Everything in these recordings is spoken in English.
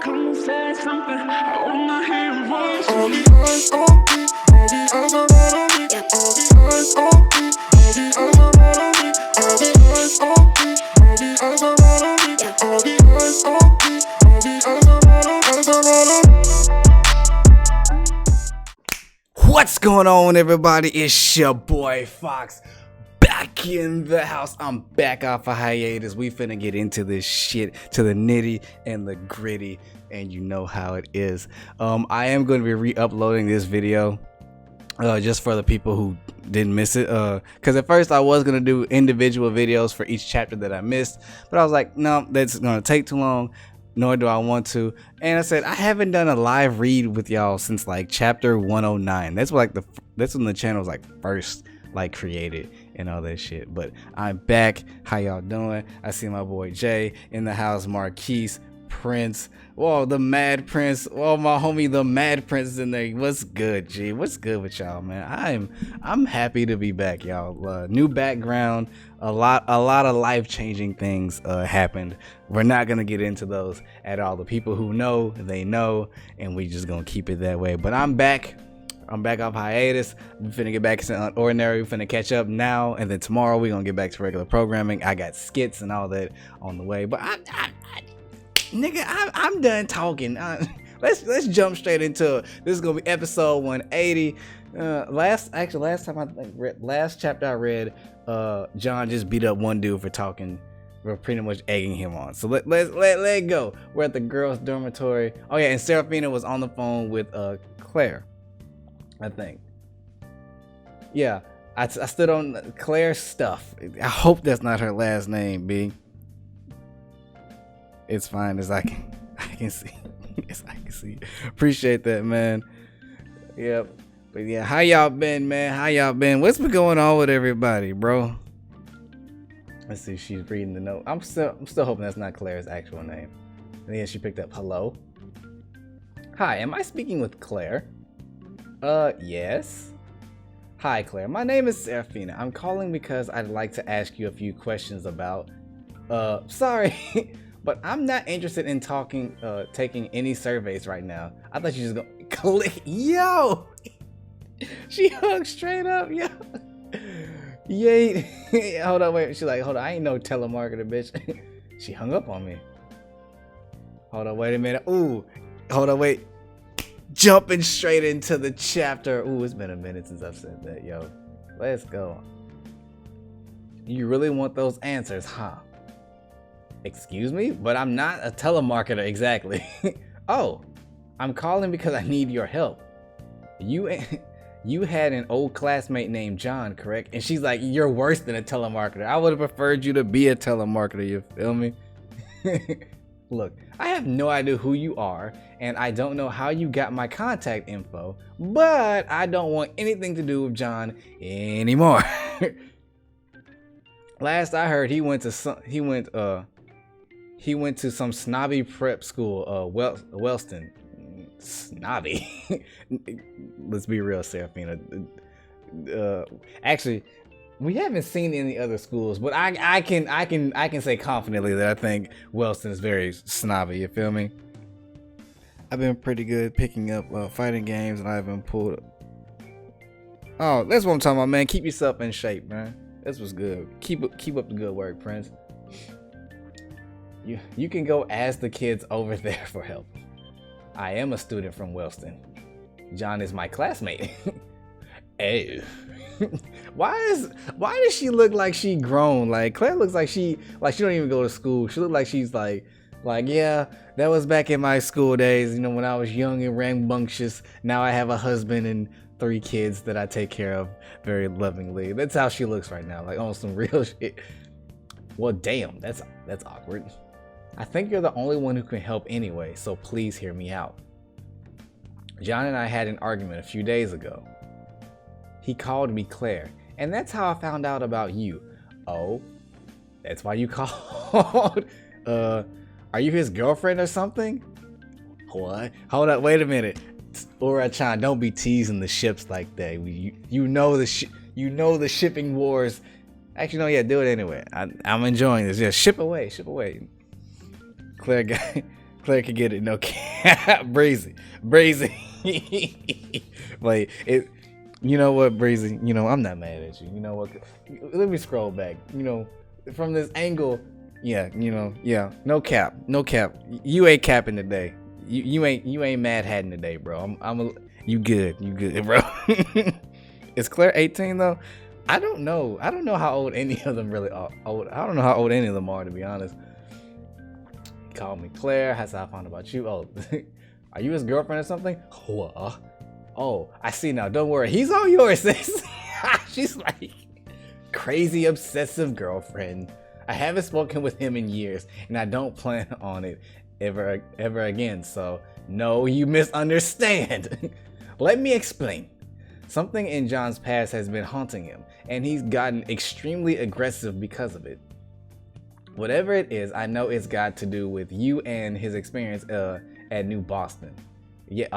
Come and say something. I wanna hear your voice. All the eyes on me, all the eyes are all on me. All the eyes on me, all the eyes are all on me. All the eyes on me, all the eyes are all on me. All the eyes on me, all the eyes are all on me. What's going on, everybody? It's your boy Fox back in the house. I'm back off a hiatus. We finna get into this shit, to the nitty and the gritty, and you know how it is. I am going to be re-uploading this video just for the people who didn't miss it, because at first I was going to do individual videos for each chapter that I missed, but I was like, no, that's going to take too long, nor do I want to. And I said I haven't done a live read with y'all since like chapter 109. That's like that's when the channel was like first like created and all that shit. But I'm back. How y'all doing? I see my boy Jay in the house, Marquise, Prince, whoa, the Mad Prince, whoa, my homie the Mad Prince is in there. What's good, G? What's good with y'all, man? I'm happy to be back, y'all. New background, a lot of life-changing things happened. We're not gonna get into those at all. The people who know, they know, and we just gonna keep it that way. But I'm back off hiatus. We finna get back to Unordinary. We finna catch up now, and then tomorrow we gonna get back to regular programming. I got skits and all that on the way. But nigga, I'm done talking. Let's jump straight into it. This is gonna be episode 180. Last time I read, last chapter I read, John just beat up one dude for talking. We're pretty much egging him on. So let it go. We're at the girls' dormitory. Oh yeah, and Seraphina was on the phone with Claire, I think. Yeah, I stood on Claire's stuff. I hope that's not her last name, B. It's fine as I can see. Yes, I can see. Appreciate that, man. Yep. But yeah, how y'all been, man? How y'all been? What's been going on with everybody, bro? Let's see. She's reading the note. I'm still hoping that's not Claire's actual name. And then she picked up hello. Hi, am I speaking with Claire? Yes. Hi, Claire. My name is Seraphina. I'm calling because I'd like to ask you a few questions about. Sorry. But I'm not interested in taking any surveys right now. I thought you just go click. Yo, she hung straight up. Yo, yay. Hold on, wait. She's like, hold on. I ain't no telemarketer, bitch. She hung up on me. Hold on, wait a minute. Ooh, hold on, wait. Jumping straight into the chapter. Ooh, it's been a minute since I've said that. Yo, let's go. You really want those answers, huh? Excuse me, but I'm not a telemarketer exactly. Oh, I'm calling because I need your help. You had an old classmate named John, correct? And she's like, you're worse than a telemarketer. I would have preferred you to be a telemarketer, you feel me? Look, I have no idea who you are, and I don't know how you got my contact info, but I don't want anything to do with John anymore. Last I heard, he went to some snobby prep school, Wellston. Snobby. Let's be real, Seraphina. Actually, we haven't seen any other schools, but I can say confidently that I think Wellston is very snobby. You feel me? I've been pretty good picking up fighting games, and I've been pulled. Oh, that's what I'm talking about, man. Keep yourself in shape, man. That's what's good. Keep up the good work, Prince. You can go ask the kids over there for help. I am a student from Wellston. John is my classmate. Hey. Why does she look like she grown? Like Claire looks like she don't even go to school. She look like she's like yeah, that was back in my school days, you know, when I was young and rambunctious. Now I have a husband and 3 kids that I take care of very lovingly. That's how she looks right now, like on some real shit. Well, damn, that's awkward. I think you're the only one who can help anyway, so please hear me out. John and I had an argument a few days ago. He called me Claire, and that's how I found out about you. Oh, that's why you called? Are you his girlfriend or something? What? Hold up, wait a minute. Uru-chan, don't be teasing the ships like that. You know the shipping wars. Actually, no, yeah, do it anyway. I'm enjoying this. Yeah, ship away. Claire Claire could get it. No cap. Breezy. Like it. You know what, Breezy? You know, I'm not mad at you. You know what? Let me scroll back. You know, from this angle, yeah. You know, yeah. No cap. You ain't capping today. You ain't mad hatting today, bro. You good, bro. Is Claire 18 though? I don't know how old any of them really are. I don't know how old any of them are, to be honest. Call me Claire. How's I found about you? Oh, are you his girlfriend or something? Oh, I see now. Don't worry, he's all yours, sis. She's like, crazy obsessive girlfriend. I haven't spoken with him in years, and I don't plan on it ever again. So no, you misunderstand. Let me explain. Something in John's past has been haunting him, and he's gotten extremely aggressive because of it. Whatever it is, I know it's got to do with you and his experience at New Boston. Yeah,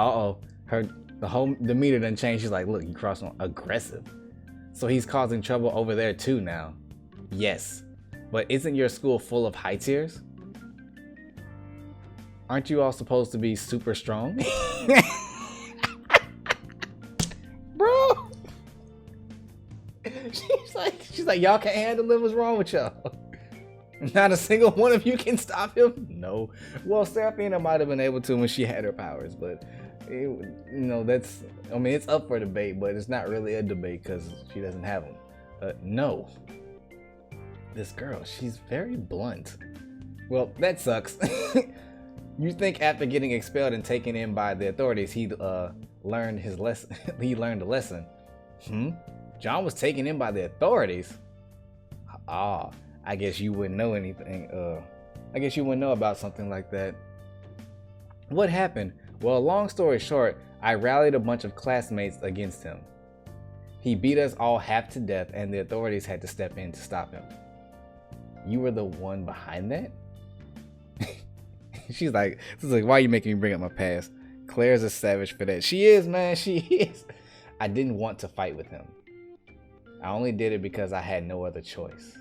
the meter done changed. She's like, look, you crossed on aggressive. So he's causing trouble over there too now. Yes, but isn't your school full of high tiers? Aren't you all supposed to be super strong? Bro, she's like, y'all can't handle it. What's wrong with y'all? Not a single one of you can stop him. No. Well, Seraphina might have been able to when she had her powers, but it's up for debate, but it's not really a debate because she doesn't have them. No. This girl, she's very blunt. Well, that sucks. You think after getting expelled and taken in by the authorities, he learned his lesson? He learned a lesson. John was taken in by the authorities. I guess you wouldn't know anything. I guess you wouldn't know about something like that. What happened? Well, long story short, I rallied a bunch of classmates against him. He beat us all half to death, and the authorities had to step in to stop him. You were the one behind that? She's like, why are you making me bring up my past? Claire's a savage for that. She is, man, she is. I didn't want to fight with him. I only did it because I had no other choice.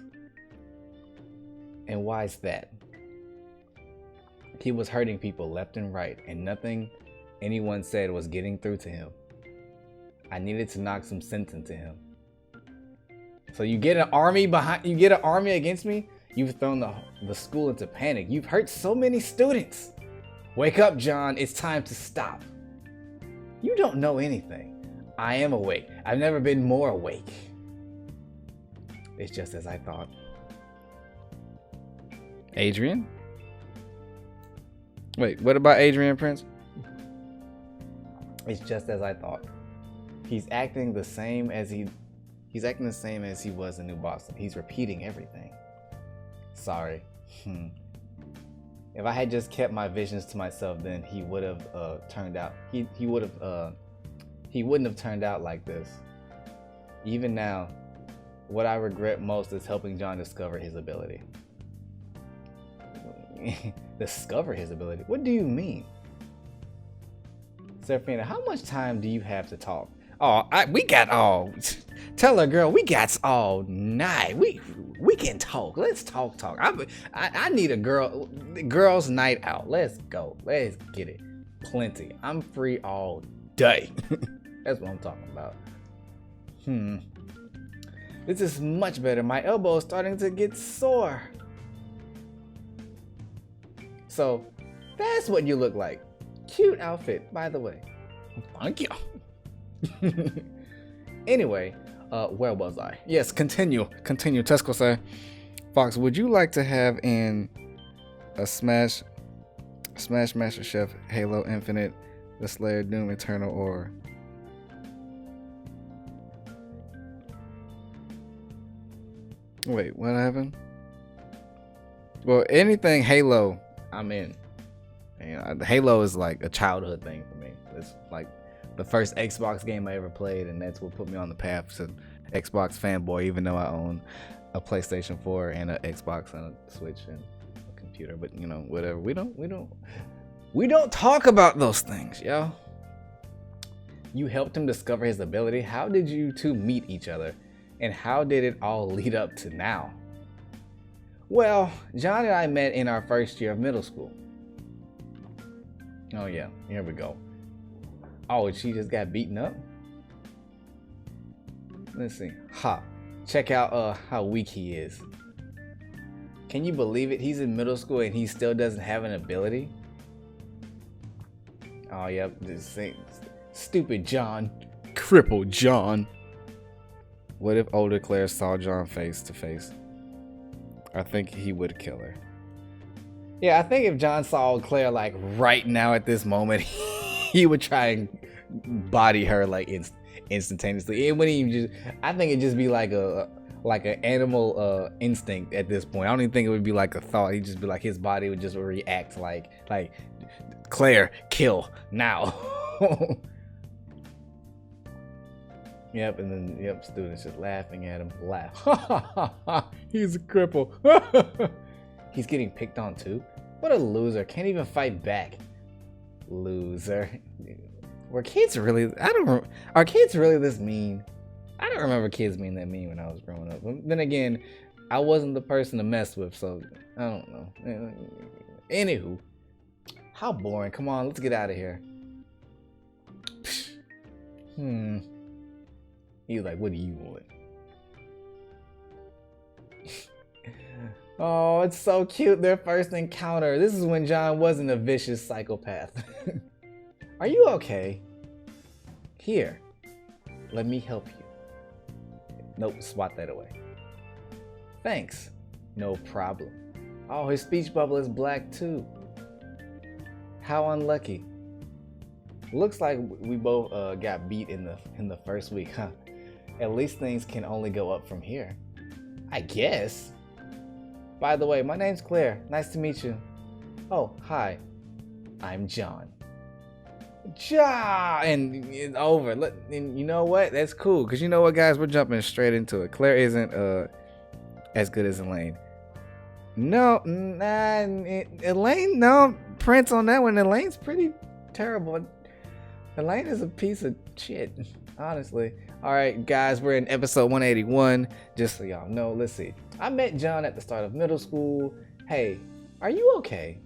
And why is that? He was hurting people left and right, and nothing anyone said was getting through to him. I needed to knock some sense into him. So you get an army against me? You've thrown the school into panic. You've hurt so many students. Wake up, John. It's time to stop. You don't know anything. I am awake. I've never been more awake. It's just as I thought. Adrian? Wait, what about Adrian Prince? It's just as I thought. He's acting the same as he was in New Boston. He's repeating everything. Sorry. If I had just kept my visions to myself, then he would have turned out. He wouldn't have turned out like this. Even now, what I regret most is helping John discover his ability. Discover his ability? What do you mean? Seraphina, how much time do you have to talk? We got all. Tell her, girl, we got all night. We can talk. Let's talk. I need a girls' night out. Let's go. Let's get it. Plenty. I'm free all day. That's what I'm talking about. This is much better. My elbow is starting to get sore. So that's what you look like. Cute outfit, by the way. Thank you. Anyway, where was I? Yes, continue. Tesco say, Fox, would you like to have in a Smash Master Chef, Halo Infinite, The Slayer, Doom Eternal, or wait, what happened? Well, anything Halo, I'm in. And Halo is like a childhood thing for me. It's like the first Xbox game I ever played, and that's what put me on the path to Xbox fanboy, even though I own a PlayStation 4 and an Xbox and a Switch and a computer. But you know, whatever. We don't talk about those things, yo. You helped him discover his ability. How did you two meet each other? And how did it all lead up to now? Well, John and I met in our first year of middle school. Oh yeah, here we go. Oh, she just got beaten up? Let's see. Ha. Check out how weak he is. Can you believe it? He's in middle school and he still doesn't have an ability? Oh yep, this thing. Stupid John. Crippled John. What if older Claire saw John face to face? I think he would kill her. Yeah, I think if John saw Claire like right now at this moment, he would try and body her like instantaneously. It wouldn't even just. I think it'd just be like an animal instinct at this point. I don't even think it would be like a thought. He'd just be like his body would just react like Claire, kill now. Yep, and then yep, students just laughing at him. Laugh. He's a cripple. He's getting picked on too. What a loser! Can't even fight back. Loser. Were kids really? Are kids really this mean? I don't remember kids being that mean when I was growing up. But then again, I wasn't the person to mess with, so I don't know. Anywho, how boring. Come on, let's get out of here. He's like, what do you want? Oh, it's so cute, their first encounter. This is when John wasn't a vicious psychopath. Are you okay? Here, let me help you. Nope, swat that away. Thanks. No problem. Oh, his speech bubble is black too. How unlucky. Looks like we both got beat in the first week, huh? At least things can only go up from here. I guess. By the way, my name's Claire. Nice to meet you. Oh, hi. I'm John. John! And it's over. And you know what? That's cool. Because you know what, guys? We're jumping straight into it. Claire isn't as good as Elaine. No, Elaine, no. Prince on that one. Elaine's pretty terrible. Elaine is a piece of shit, honestly. All right, guys, we're in episode 181. Just so y'all know, let's see. I met John at the start of middle school. Hey, are you okay?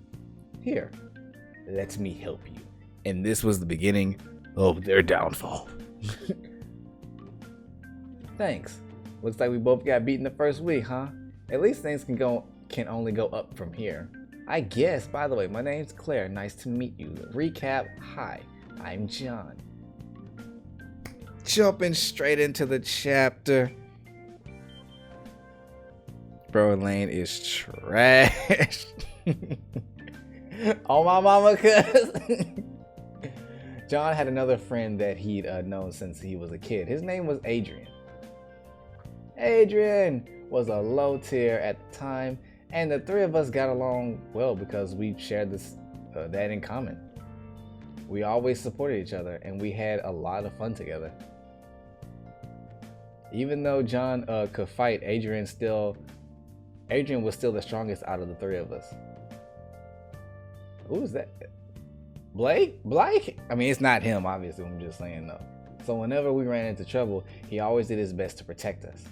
Here, let me help you. And this was the beginning of their downfall. Thanks. Looks like we both got beaten the first week, huh? At least things can only go up from here. I guess. By the way, my name's Claire. Nice to meet you. Recap. Hi, I'm John. Jumping straight into the chapter. Bro, Elaine is trash. Oh my mama, cuz. John had another friend that he'd known since he was a kid. His name was Adrian. Adrian was a low tier at the time, and the three of us got along well because we shared that in common. We always supported each other, and we had a lot of fun together. Even though John could fight, Adrian was still the strongest out of the three of us. Who is that? Blake? I mean, it's not him, obviously. I'm just saying though. So whenever we ran into trouble, he always did his best to protect us.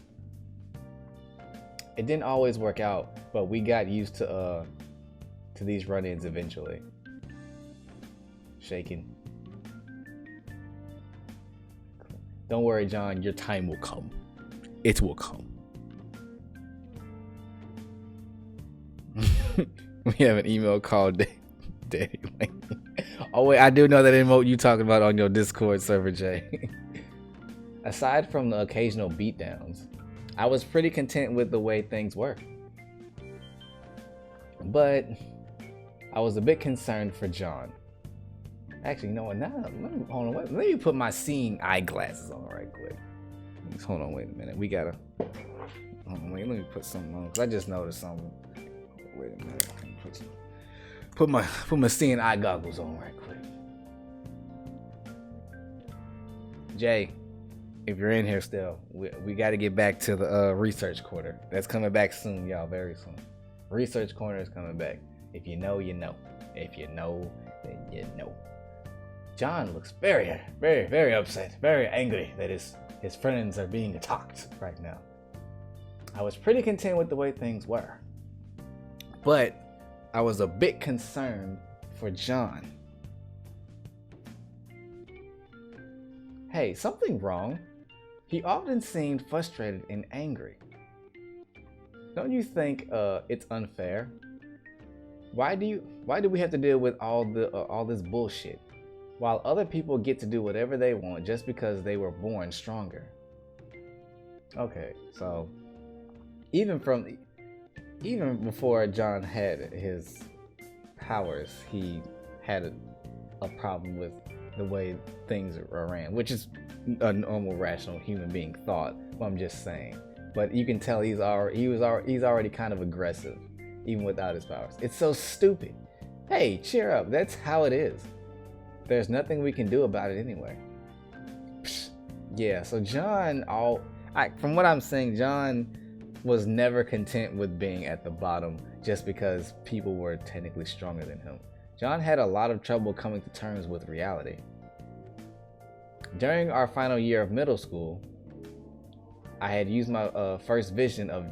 It didn't always work out, but we got used to these run-ins eventually. Shaking. Don't worry, John, your time will come. It will come. We have an email called Daddy Lane. Oh wait, I do know that emote you talking about on your Discord server, Jay. Aside from the occasional beatdowns, I was pretty content with the way things were. But I was a bit concerned for John. Actually, you know what? Now, let me put my seeing eyeglasses on right quick. Hold on, wait a minute. We gotta. Let me put something on because I just noticed something. Wait a minute. Put my seeing eye goggles on right quick. Jay, if you're in here still, we got to get back to the research corner. That's coming back soon, y'all. Very soon. Research corner is coming back. If you know, you know. If you know, then you know. John looks very, very, very upset, very angry that his friends are being attacked right now. I was pretty content with the way things were, but I was a bit concerned for John. Hey, something wrong? He often seemed frustrated and angry. Don't you think it's unfair? Why do we have to deal with all this bullshit while other people get to do whatever they want just because they were born stronger? Okay, so even before John had his powers, he had a problem with the way things ran, which is a normal, rational human being thought. But I'm just saying. But you can tell he's already kind of aggressive, even without his powers. It's so stupid. Hey, cheer up. That's how it is. There's nothing we can do about it anyway. Psh, yeah. So John, from what I'm saying, John was never content with being at the bottom just because people were technically stronger than him. John had a lot of trouble coming to terms with reality. During our final year of middle school, I had used my first vision of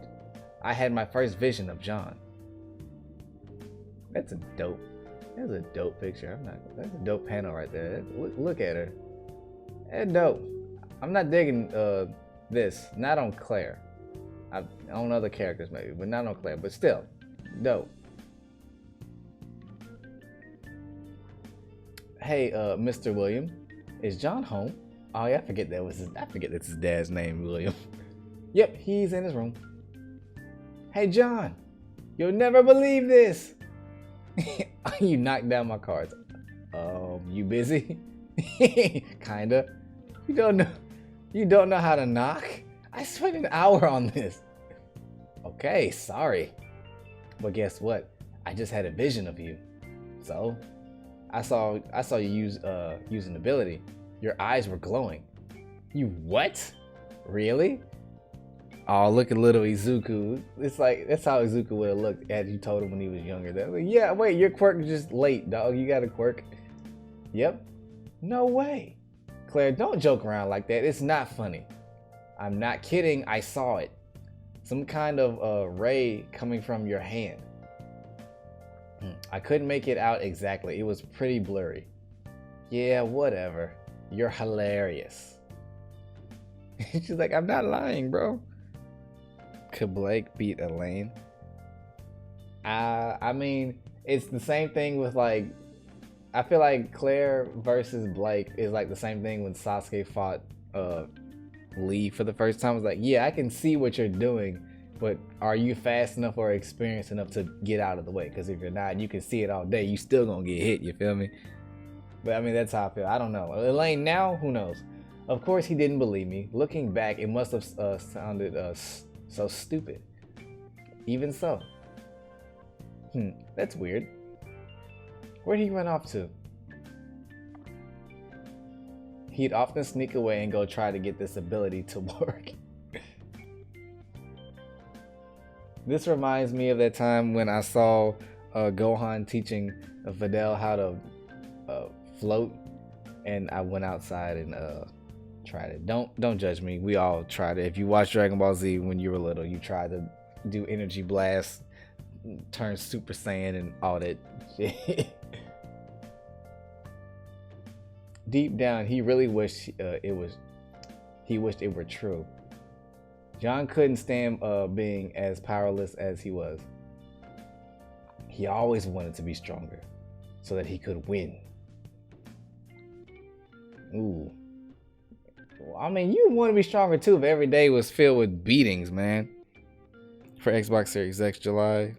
John. That's a dope picture. That's a dope panel right there. Look at her. That's dope. I'm not digging this. Not on Claire. On other characters maybe, but not on Claire. But still, dope. Hey, Mr. William, is John home? Oh yeah, I forget that's his dad's name, William. Yep, he's in his room. Hey, John, you'll never believe this. You knocked down my cards. You busy? Kinda. You don't know how to knock? I spent an hour on this. Okay, sorry. But guess what? I just had a vision of you. So, I saw you use an ability. Your eyes were glowing. You what? Really? Oh, look at little Izuku. It's like, that's how Izuku would have looked as you told him when he was younger. That, like, yeah, wait, your quirk is just late, dog. You got a quirk. Yep. No way. Claire, don't joke around like that. It's not funny. I'm not kidding. I saw it. Some kind of ray coming from your hand. I couldn't make it out exactly. It was pretty blurry. Yeah, whatever. You're hilarious. She's like, I'm not lying, bro. Could Blake beat Elaine? I mean, it's the same thing with like, I feel like Claire versus Blake is like the same thing when Sasuke fought Lee for the first time. It's like, yeah, I can see what you're doing, but are you fast enough or experienced enough to get out of the way? Because if you're not, you can see it all day. You still gonna get hit. You feel me? But I mean, that's how I feel. I don't know. Elaine now, who knows? Of course, he didn't believe me. Looking back, it must have sounded so stupid. Even so. That's weird. Where'd he run off to? He'd often sneak away and go try to get this ability to work. This reminds me of that time when I saw Gohan teaching Videl how to float, and I went outside and tried it. Don't judge me. We all tried it. If you watched Dragon Ball Z when you were little, you tried to do energy blast, turn Super Saiyan, and all that shit. Deep down, he really wished he wished it were true. John couldn't stand being as powerless as he was. He always wanted to be stronger so that he could win. Ooh. Well, I mean, you want to be stronger too if every day was filled with beatings, man. For Xbox Series X July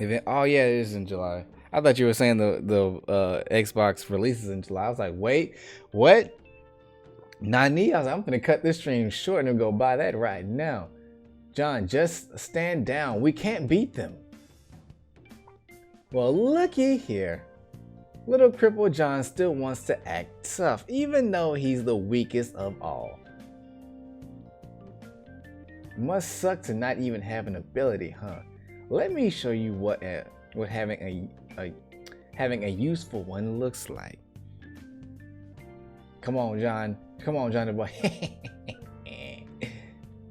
event. Oh yeah, it is in July. I thought you were saying the Xbox releases in July. I was like, wait, what? Nani? I was like, I'm gonna cut this stream short and go buy that right now. John, just stand down. We can't beat them. Well, looky here. Little crippled John still wants to act tough, even though he's the weakest of all. Must suck to not even have an ability, huh? Let me show you what having a useful one looks like. Come on, John. Come on, Johnny boy.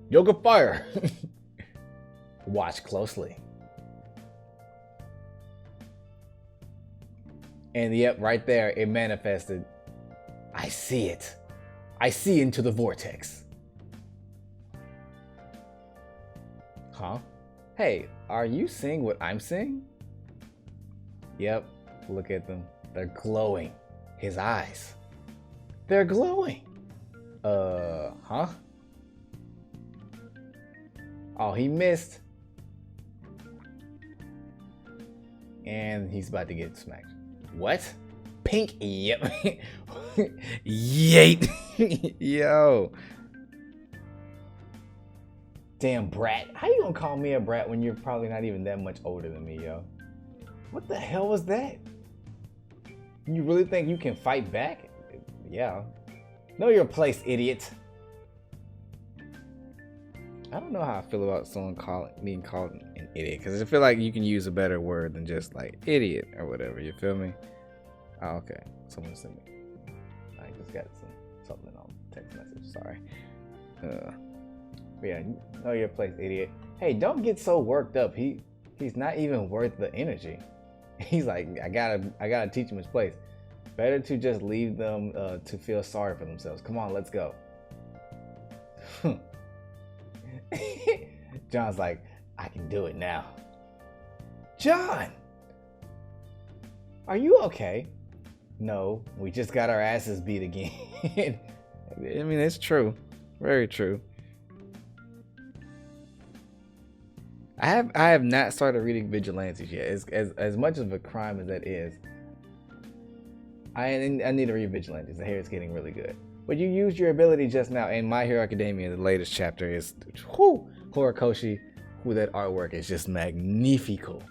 Yoga fire. Watch closely. And yep, right there, it manifested. I see it. I see into the vortex. Huh? Hey, are you seeing what I'm seeing? Yep, look at them. They're glowing. His eyes. They're glowing. Huh? Oh, he missed. And he's about to get smacked. What? Pink? Yep. Yeet. Yo. Damn brat. How you gonna call me a brat when you're probably not even that much older than me, yo? What the hell was that? You really think you can fight back? Yeah. Know your place, idiot. I don't know how I feel about someone being called an idiot, because I feel like you can use a better word than just like idiot or whatever. You feel me? Oh, okay. Someone sent me. I just got something on text message. Sorry. But yeah, know your place, idiot. Hey, don't get so worked up. He's not even worth the energy. He's like, I gotta teach him his place. Better to just leave them to feel sorry for themselves. Come on, let's go. John's like, I can do it now. John! Are you okay? No, we just got our asses beat again. I mean, it's true. Very true. I have not started reading Vigilantes yet. As much of a crime as that is, I need to read Vigilantes. I hear it's getting really good. But you used your ability just now in My Hero Academia. The latest chapter is Horikoshi. That artwork is just magnifico.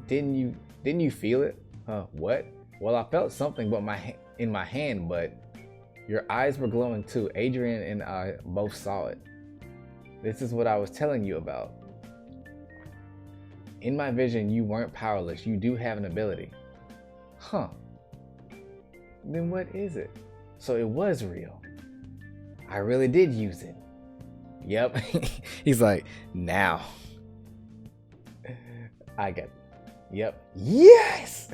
Didn't you feel it? Huh? What? Well, I felt something, but in my hand. But your eyes were glowing too. Adrian and I both saw it. This is what I was telling you about. In my vision, you weren't powerless. You do have an ability. Huh. Then what is it? So it was real. I really did use it. Yep. He's like, now. I got it. Yep. Yes!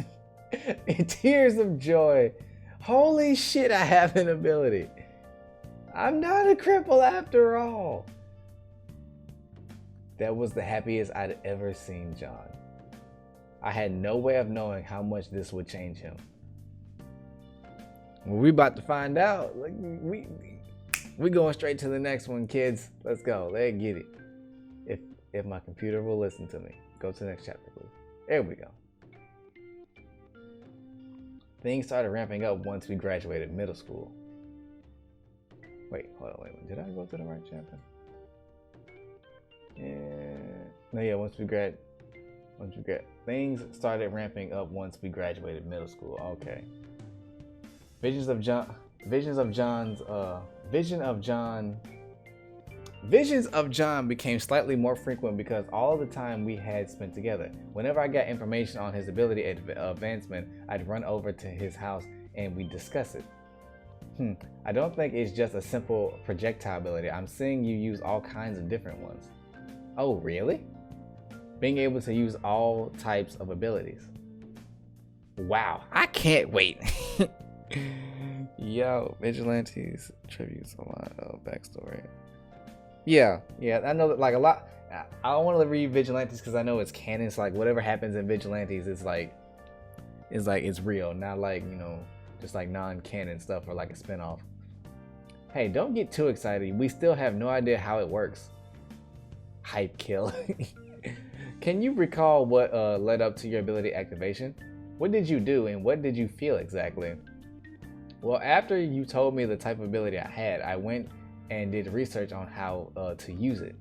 Tears of joy. Holy shit, I have an ability. I'm not a cripple after all. That was the happiest I'd ever seen John. I had no way of knowing how much this would change him. Well, we about to find out. Like, we going straight to the next one, kids. Let's go. Let's get it. If my computer will listen to me. Go to the next chapter, please. There we go. Things started ramping up once we graduated middle school. Wait, hold on, wait. Did I go to the right chapter? Yeah. Once we grad. Things started ramping up once we graduated middle school. Okay. Visions of John became slightly more frequent because all the time we had spent together. Whenever I got information on his ability advancement, I'd run over to his house and we'd discuss it. I don't think it's just a simple projectile ability. I'm seeing you use all kinds of different ones. Oh, really? Being able to use all types of abilities. Wow, I can't wait. Yo, Vigilantes tributes a lot of backstory. Yeah, I know that like a lot. I don't want to read Vigilantes because I know it's canon. It's like whatever happens in Vigilantes is like it's real, not like, you know, just like non-canon stuff or like a spinoff. Hey, don't get too excited. We still have no idea how it works. Hype kill. Can you recall what led up to your ability activation? What did you do and what did you feel exactly? Well, after you told me the type of ability I had, I went and did research on how to use it.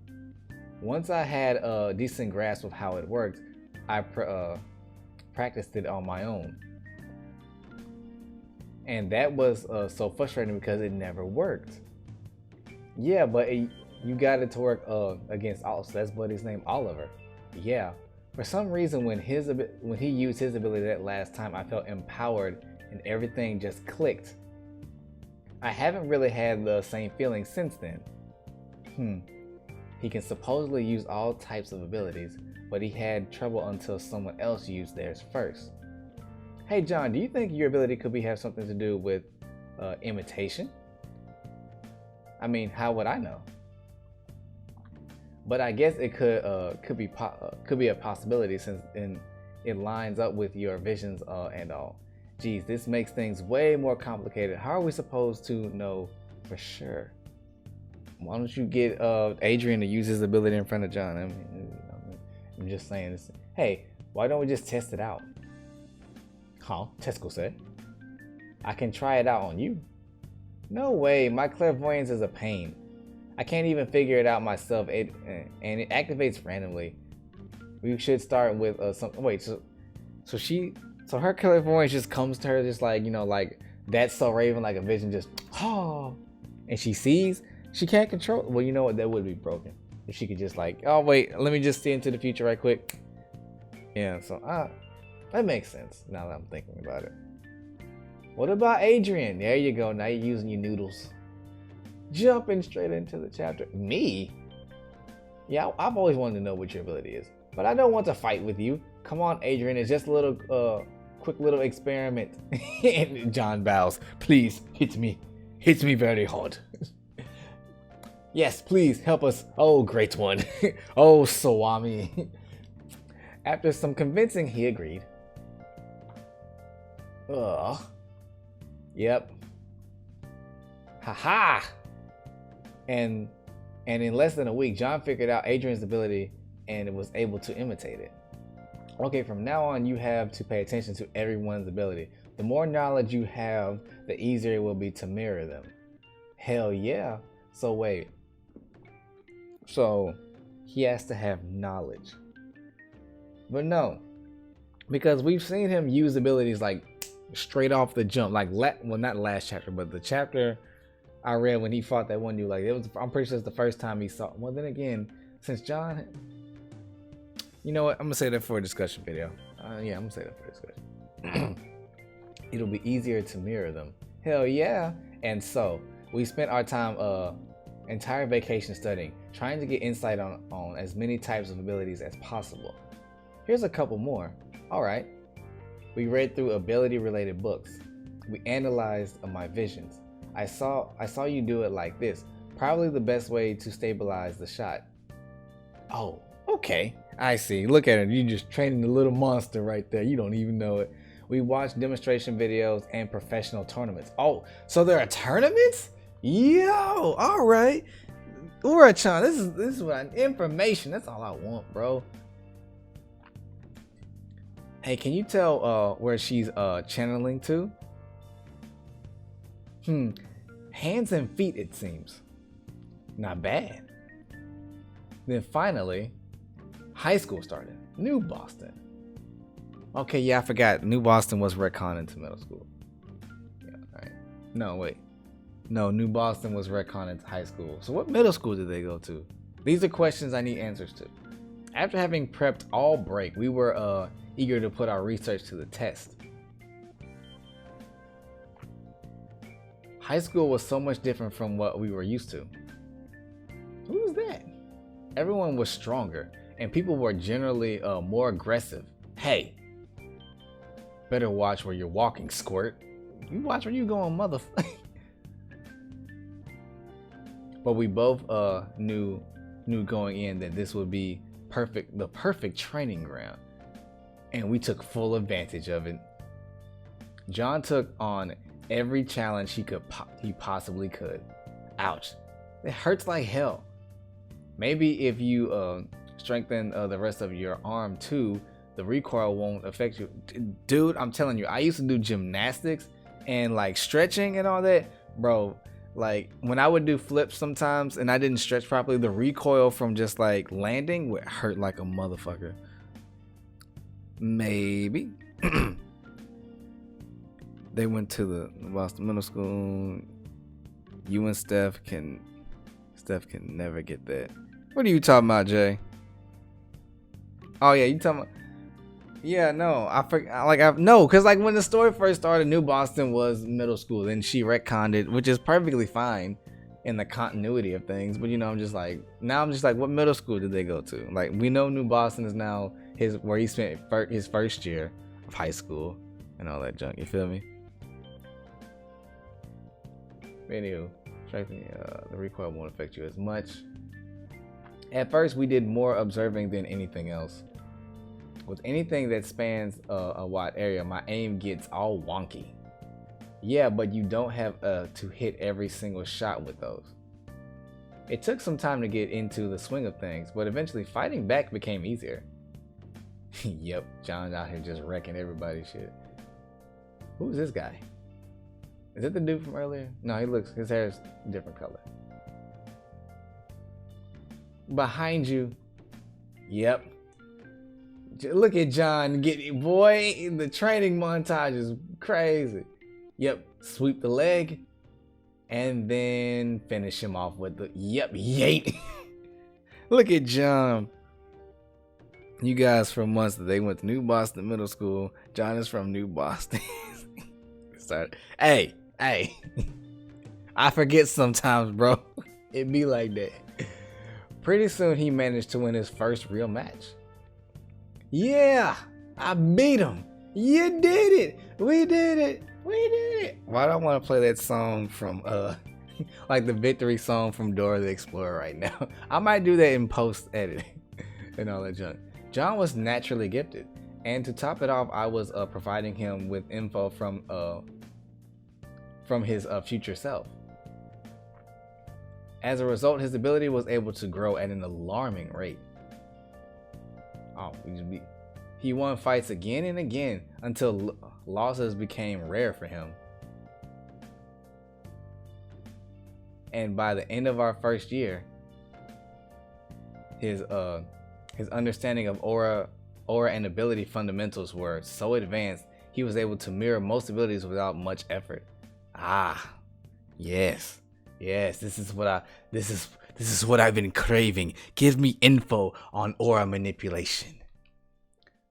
Once I had a decent grasp of how it worked, I practiced it on my own. And that was so frustrating because it never worked. Yeah, but you got it to work against Oliver. So that's buddy's name, Oliver. Yeah. For some reason, when he used his ability that last time, I felt empowered and everything just clicked. I haven't really had the same feeling since then. He can supposedly use all types of abilities, but he had trouble until someone else used theirs first. Hey John, do you think your ability could have something to do with imitation? I mean, how would I know? But I guess it could be a possibility since it lines up with your visions and all. Geez, this makes things way more complicated. How are we supposed to know for sure? Why don't you get Adrian to use his ability in front of John? I'm just saying this. Hey, why don't we just test it out? Huh? Tesco said. I can try it out on you. No way, my clairvoyance is a pain. I can't even figure it out myself, and it activates randomly. We should start with wait, so her clairvoyance just comes to her just like, you know, like that's so Raven, like a vision, just and she sees. She can't control. Well, you know what? That would be broken if she could just like, oh wait, let me just see into the future right quick. Yeah, so that makes sense now that I'm thinking about it. What about Adrian? There you go. Now you're using your noodles. Jumping straight into the chapter. Me? Yeah, I've always wanted to know what your ability is, but I don't want to fight with you. Come on, Adrian. It's just a little, quick little experiment. And John bows. Please hit me. Hit me very hard. Yes, please help us. Oh, great one. Oh, Swami. After some convincing, he agreed. Yep. Haha. And in less than a week, John figured out Adrian's ability and was able to imitate it. Okay, from now on, you have to pay attention to everyone's ability. The more knowledge you have, the easier it will be to mirror them. Hell yeah. So wait. So he has to have knowledge. But no, because we've seen him use abilities like straight off the jump, like well, not last chapter, but the chapter I read when he fought that one dude. Like, it was, I'm pretty sure it's the first time he saw. Well, then again, since John, you know what? I'm gonna say that for a discussion video. Yeah, I'm gonna say that for a discussion. It'll be easier to mirror them. Hell yeah! And so we spent our time entire vacation studying, trying to get insight on as many types of abilities as possible. Here's a couple more. All right. We read through ability-related books. We analyzed my visions. I saw you do it like this. Probably the best way to stabilize the shot. Oh, okay. I see. Look at it. You just training the little monster right there. You don't even know it. We watched demonstration videos and professional tournaments. Oh, so there are tournaments? Yo, all right. Uru-chan, this is what information. That's all I want, bro. Hey, can you tell where she's channeling to? Hands and feet, it seems. Not bad. Then finally, high school started. New Boston. Okay, yeah, I forgot. New Boston was retconned into middle school. Yeah, all right. No, wait. No, New Boston was retconned into high school. So what middle school did they go to? These are questions I need answers to. After having prepped all break, we were eager to put our research to the test. High school was so much different from what we were used to. Who was that? Everyone was stronger, and people were generally more aggressive. Hey, better watch where you're walking, Squirt. You watch where you going, motherfucker. But we both knew going in that this would be the perfect training ground, and we took full advantage of it. John took on every challenge he possibly could. Ouch, it hurts like hell. Maybe if you strengthen the rest of your arm too, the recoil won't affect you. Dude, I'm telling you, I used to do gymnastics and like stretching and all that, bro. Like when I would do flips sometimes and I didn't stretch properly, the recoil from just like landing would hurt like a motherfucker. Maybe. They went to the Boston Middle School. You and Steph can never get that. What are you talking about, Jay? Oh yeah, you talking about? Yeah, no, I forgot. No, because like when the story first started, New Boston was middle school. Then she retconned it, which is perfectly fine in the continuity of things. But you know, I'm just like, what middle school did they go to? Like we know New Boston is now where he spent his first year of high school. and all that junk. You feel me? Anywho, the recoil won't affect you as much. At first, we did more observing than anything else. With anything that spans a wide area, my aim gets all wonky. Yeah, but you don't have to hit every single shot with those. It took some time to get into the swing of things, but eventually fighting back became easier. Yep, John's out here just wrecking everybody's shit. Who's this guy? Is it the dude from earlier? No, his hair is a different color. Behind you. Yep. Look at John getting, boy, the training montage is crazy. Yep, sweep the leg and then finish him off with the, yep, yeet. Look at John. You guys from Munster, they went to New Boston Middle School. John is from New Boston. Hey, I forget sometimes, bro. It be like that. Pretty soon he managed to win his first real match. Yeah, I beat him. You did it. We did it. We did it. Why do I want to play that song from like the victory song from Dora the Explorer right now? I might do that in post editing and all that junk. John was naturally gifted, and to top it off, I was providing him with info from his future self. As a result, his ability was able to grow at an alarming rate. Oh, he won fights again and again until losses became rare for him. And by the end of our first year, his understanding of aura and ability fundamentals were so advanced, he was able to mirror most abilities without much effort. Ah, yes. Yes, this is what I've been craving. Give me info on aura manipulation.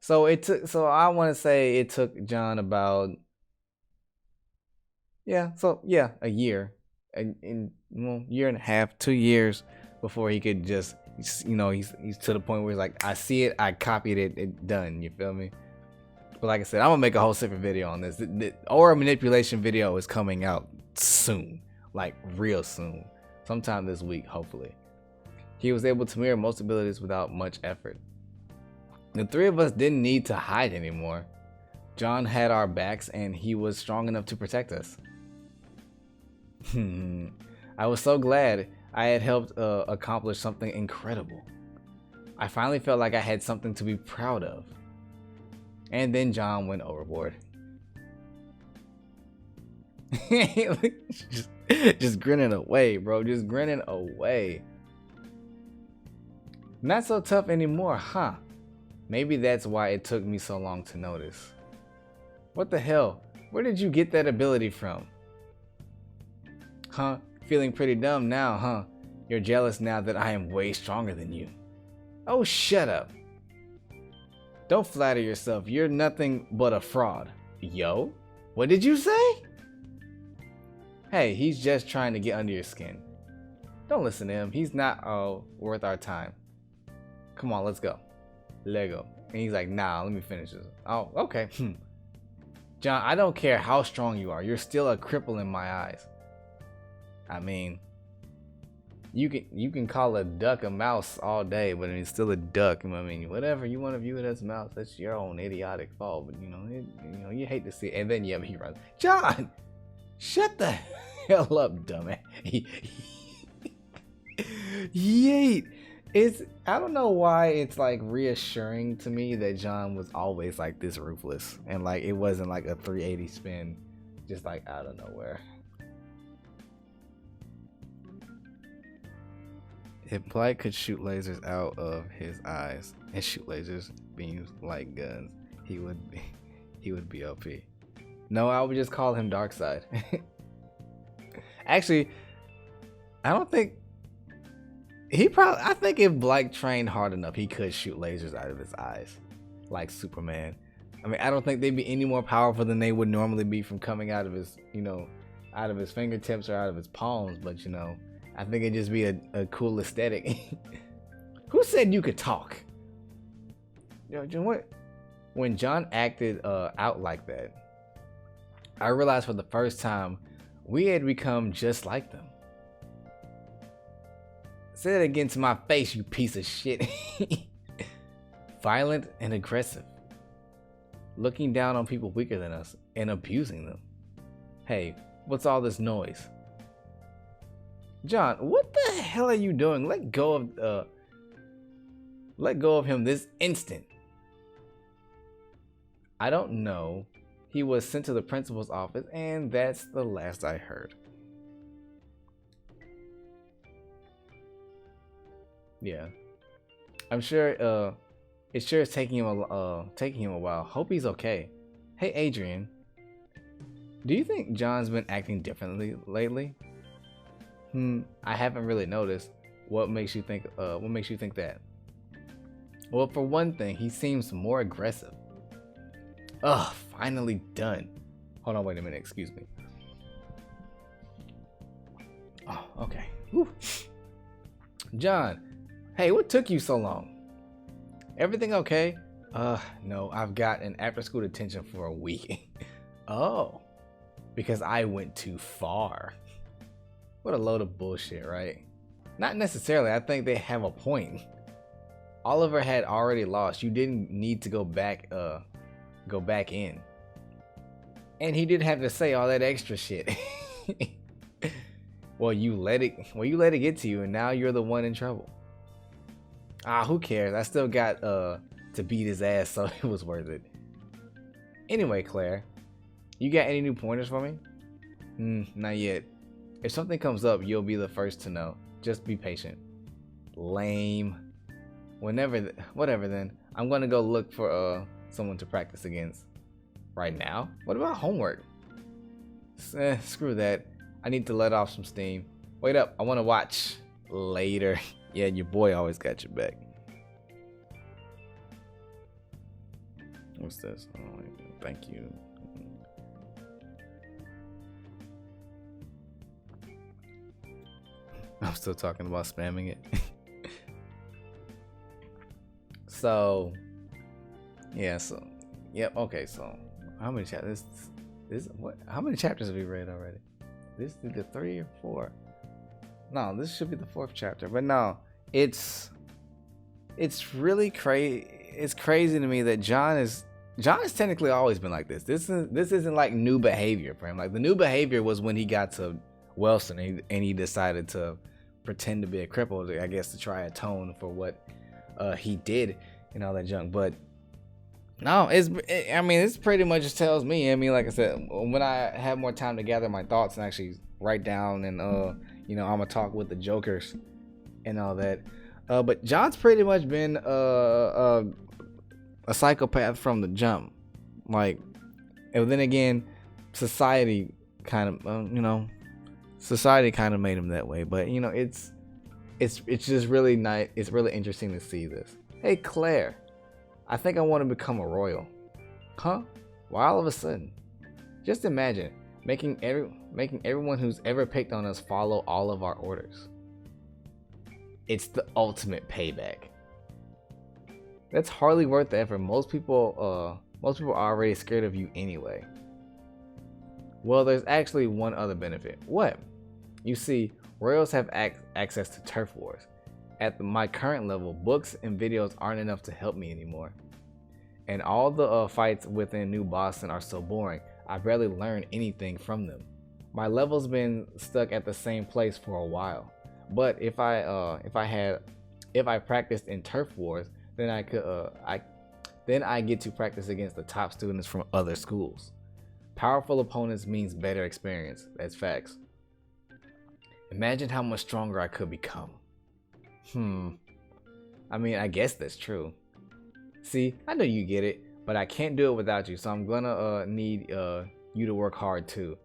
So I want to say it took John about a year, year and a half, 2 years before he could just, he's to the point where he's like, I see it, I copied it, it's done. You feel me? But like I said, I'm gonna make a whole separate video on this. The aura manipulation video is coming out soon. Like real soon, sometime this week, hopefully. He was able to mirror most abilities without much effort. The three of us didn't need to hide anymore. John had our backs and he was strong enough to protect us. I was so glad I had helped accomplish something incredible. I finally felt like I had something to be proud of. And then John went overboard. just grinning away, bro. Just grinning away. Not so tough anymore, huh? Maybe that's why it took me so long to notice. What the hell? Where did you get that ability from? Huh? Feeling pretty dumb now, huh? You're jealous now that I am way stronger than you. Oh, shut up. Don't flatter yourself. You're nothing but a fraud. Yo? What did you say? Hey, he's just trying to get under your skin. Don't listen to him. He's not worth our time. Come on, let's go. Lego. And he's like, nah, let me finish this. Oh, okay. John, I don't care how strong you are. You're still a cripple in my eyes. I mean, you can call a duck a mouse all day, but it's still a duck. I mean, whatever you want to view it as a mouse, that's your own idiotic fault. But you hate to see it. And then yeah, he runs. John, shut the hell up, dumbass. Yeet. I don't know why it's like reassuring to me that John was always like this ruthless, and like it wasn't like a 380 spin just like out of nowhere. If Blight could shoot lasers out of his eyes and shoot lasers beams like guns, he would be OP. No, I would just call him Darkseid. Actually, I think if Blight trained hard enough, he could shoot lasers out of his eyes, like Superman. I mean, I don't think they'd be any more powerful than they would normally be from coming out of his, out of his fingertips or out of his palms. But I think it'd just be a cool aesthetic. Who said you could talk? What? When John acted out like that, I realized for the first time we had become just like them. Say it again to my face, you piece of shit. Violent and aggressive. Looking down on people weaker than us and abusing them. Hey, what's all this noise? John, what the hell are you doing? Let go of him this instant. I don't know. He was sent to the principal's office, and that's the last I heard. Yeah, I'm sure. It sure is taking him a while. Hope he's okay. Hey, Adrian. Do you think John's been acting differently lately? I haven't really noticed. What makes you think? What makes you think that? Well, for one thing, he seems more aggressive. Ugh, finally done. Hold on, wait a minute. Excuse me. Oh, okay. Whew. John, hey, what took you so long? Everything okay? No, I've got an after-school detention for a week. Oh, because I went too far. What a load of bullshit, right? Not necessarily. I think they have a point. Oliver had already lost. You didn't need to go back in. And he didn't have to say all that extra shit. Well, you let it get to you, and now you're the one in trouble. Who cares? I still got to beat his ass, so it was worth it. Anyway, Claire, you got any new pointers for me? Not yet. If something comes up, you'll be the first to know. Just be patient. Lame. Whatever then. I'm gonna go look for someone to practice against. Right now? What about homework? Screw that. I need to let off some steam. Wait up, I want to watch later. Yeah, your boy always got your back. What's this? Oh, thank you. I'm still talking about spamming it. So, yeah, yep, okay, so how many chapters? How many chapters have we read already? This is the 3 or 4. No, this should be the 4th chapter. But no, it's really crazy. It's crazy to me that John has technically always been like this. This isn't like new behavior for him. Like the new behavior was when he got to Wellston and he decided to pretend to be a cripple, I guess, to try atone for what he did and all that junk. But no, it's pretty much just tells me. I mean, like I said, when I have more time to gather my thoughts and actually write down and I'm gonna talk with the jokers and all that. But John's pretty much been a psychopath from the jump. Like, and then again, society kind of society kind of made him that way. But it's just really nice. It's really interesting to see this. Hey, Claire. I think I want to become a royal. Huh? Why all of a sudden? Just imagine making everyone who's ever picked on us follow all of our orders. It's the ultimate payback. That's hardly worth the effort. Most people are already scared of you anyway. Well, there's actually one other benefit. What? You see, royals have access to turf wars. At my current level, books and videos aren't enough to help me anymore. And all the fights within New Boston are so boring, I barely learn anything from them. My level's been stuck at the same place for a while. But if I practiced in turf wars, then I get to practice against the top students from other schools. Powerful opponents means better experience. That's facts. Imagine how much stronger I could become. I mean, I guess that's true. See, I know you get it, but I can't do it without you, so I'm gonna need you to work hard too.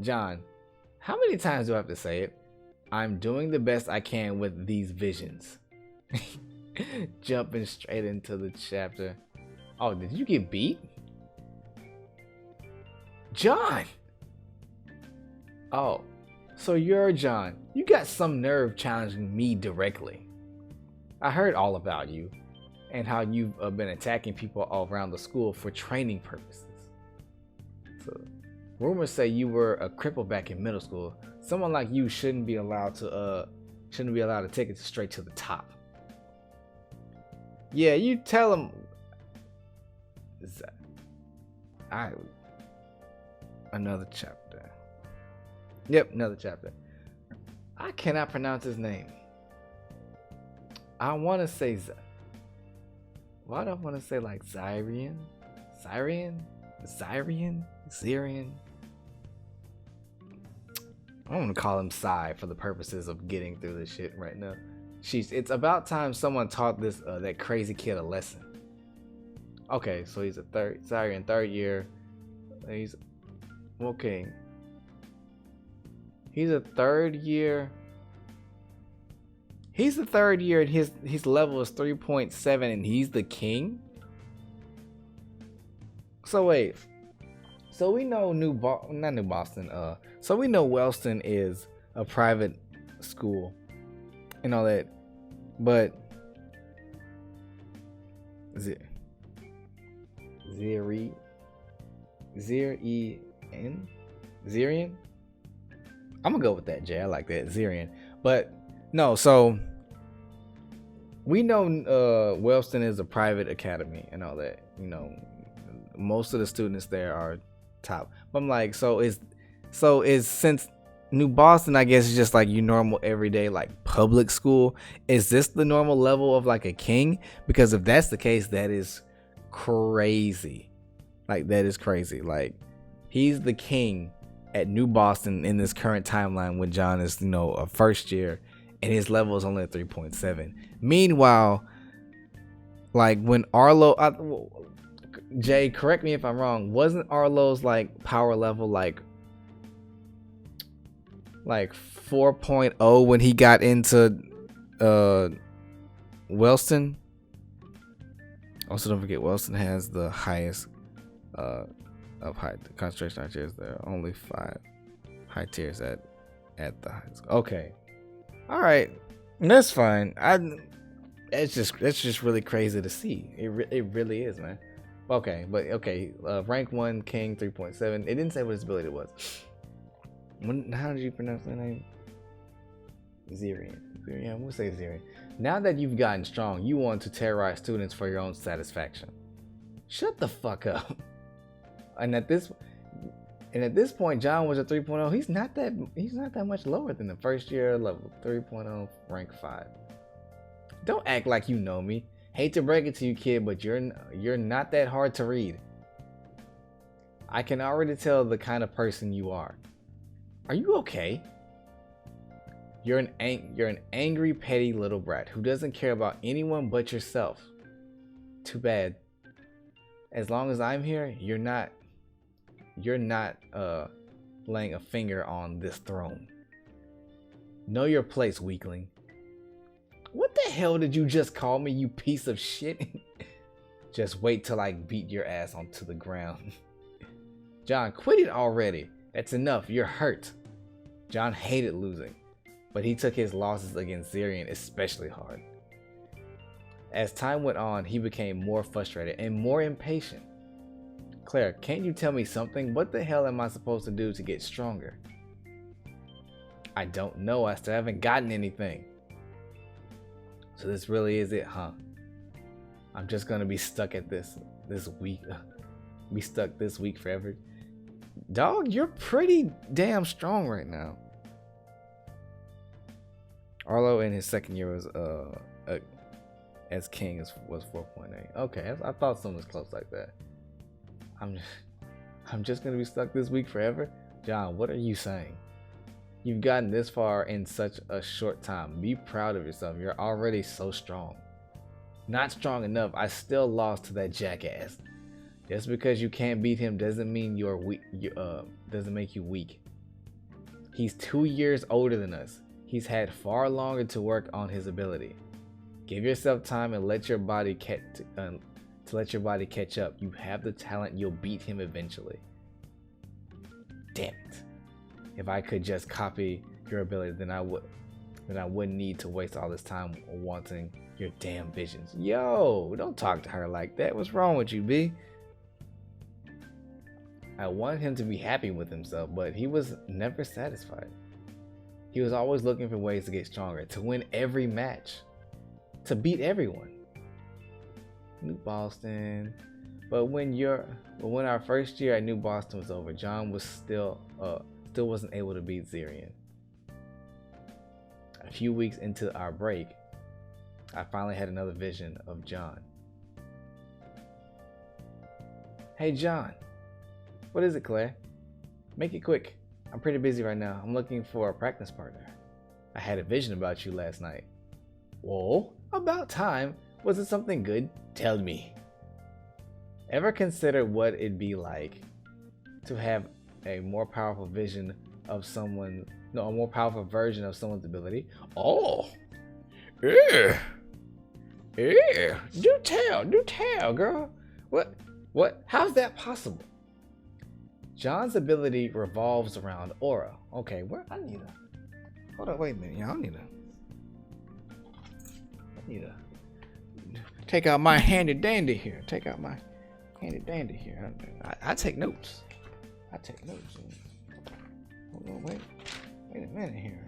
John, how many times do I have to say it? I'm doing the best I can with these visions. Jumping straight into the chapter. Oh, did you get beat? John! Oh, so you're John. You got some nerve challenging me directly. I heard all about you and how you've been attacking people all around the school for training purposes. So, rumors say you were a cripple back in middle school. Someone like you shouldn't be allowed to take it straight to the top. Yeah, you tell him. Another chapter. Yep, another chapter. I cannot pronounce his name. I want to say why do I want to say like Zyrian? I want to call him Cy for the purposes of getting through this shit right now. It's about time someone taught this that crazy kid a lesson. Okay, so he's Zyrian third year. He's okay. He's a third year. He's the third year and his level is 3.7 and he's the king? So wait. So we know so we know Wellston is a private school and all that. But Zirian? I'm gonna go with that, Jay. I like that. Zirian. But no, so we know Wellston is a private academy and all that. You know, most of the students there are top. But I'm like, so is since New Boston, I guess, is just like your normal everyday like public school. Is this the normal level of like a king? Because if that's the case, that is crazy. Like that is crazy. Like he's the king at New Boston in this current timeline when John is, you know, a first year and his level is only at 3.7. Meanwhile, like when Arlo, Jay, correct me if I'm wrong, wasn't Arlo's like power level like 4.0 when he got into Wellston? Also, don't forget Wellston has the highest of high concentration high tiers. There are only 5 high tiers at the high school. Okay, all right, that's fine. It's just really crazy to see. It really is, man. Okay, but okay, rank 1 king 3.7. It didn't say what his ability was. How did you pronounce that name? Zirian. Yeah, we'll say Zirian. Now that you've gotten strong, you want to terrorize students for your own satisfaction. Shut the fuck up. And at this point, John was a 3.0. He's not that much lower than the first year level 3.0 rank 5. Don't act like you know me. Hate to break it to you, kid, but you're not that hard to read. I can already tell the kind of person you are. Are you okay? You're an angry, petty little brat who doesn't care about anyone but yourself. Too bad. As long as I'm here, you're not laying a finger on this throne. Know your place, weakling. What the hell did you just call me, you piece of shit? Just wait till I beat your ass onto the ground. John, quit it already. That's enough. You're hurt. John hated losing, but he took his losses against Zirian especially hard. As time went on, he became more frustrated and more impatient. Claire, can't you tell me something? What the hell am I supposed to do to get stronger? I don't know. I still haven't gotten anything. So this really is it, huh? I'm just gonna be stuck at this week. Be stuck this week forever. Dog, you're pretty damn strong right now. Arlo in his second year was as king was 4.8. Okay, I thought something was close like that. I'm just gonna be stuck this week forever. John, what are you saying? You've gotten this far in such a short time. Be proud of yourself. You're already so strong. Not strong enough. I still lost to that jackass. Just because you can't beat him doesn't mean you're weak. Doesn't make you weak. He's 2 years older than us. He's had far longer to work on his ability. Give yourself time and let your body catch up. You have the talent. You'll beat him eventually. Damn it! If I could just copy your ability, then I wouldn't need to waste all this time wanting your damn visions. Yo, don't talk to her like that. What's wrong with you, B? I wanted him to be happy with himself, but he was never satisfied. He was always looking for ways to get stronger, to win every match, to beat everyone. New Boston. But when our first year at New Boston was over, John was still wasn't able to beat Zirian. A few weeks into our break, I finally had another vision of John. Hey John, what is it, Claire? Make it quick. I'm pretty busy right now. I'm looking for a practice partner. I had a vision about you last night. Whoa, about time. Was it something good? Tell me. Ever consider what it'd be like to have a more powerful vision of a more powerful version of someone's ability? Oh, yeah. Do tell, girl. What? How's that possible? John's ability revolves around aura. Okay, hold on, wait a minute. I need to take out my handy dandy here. I take notes. Hold on, wait a minute here.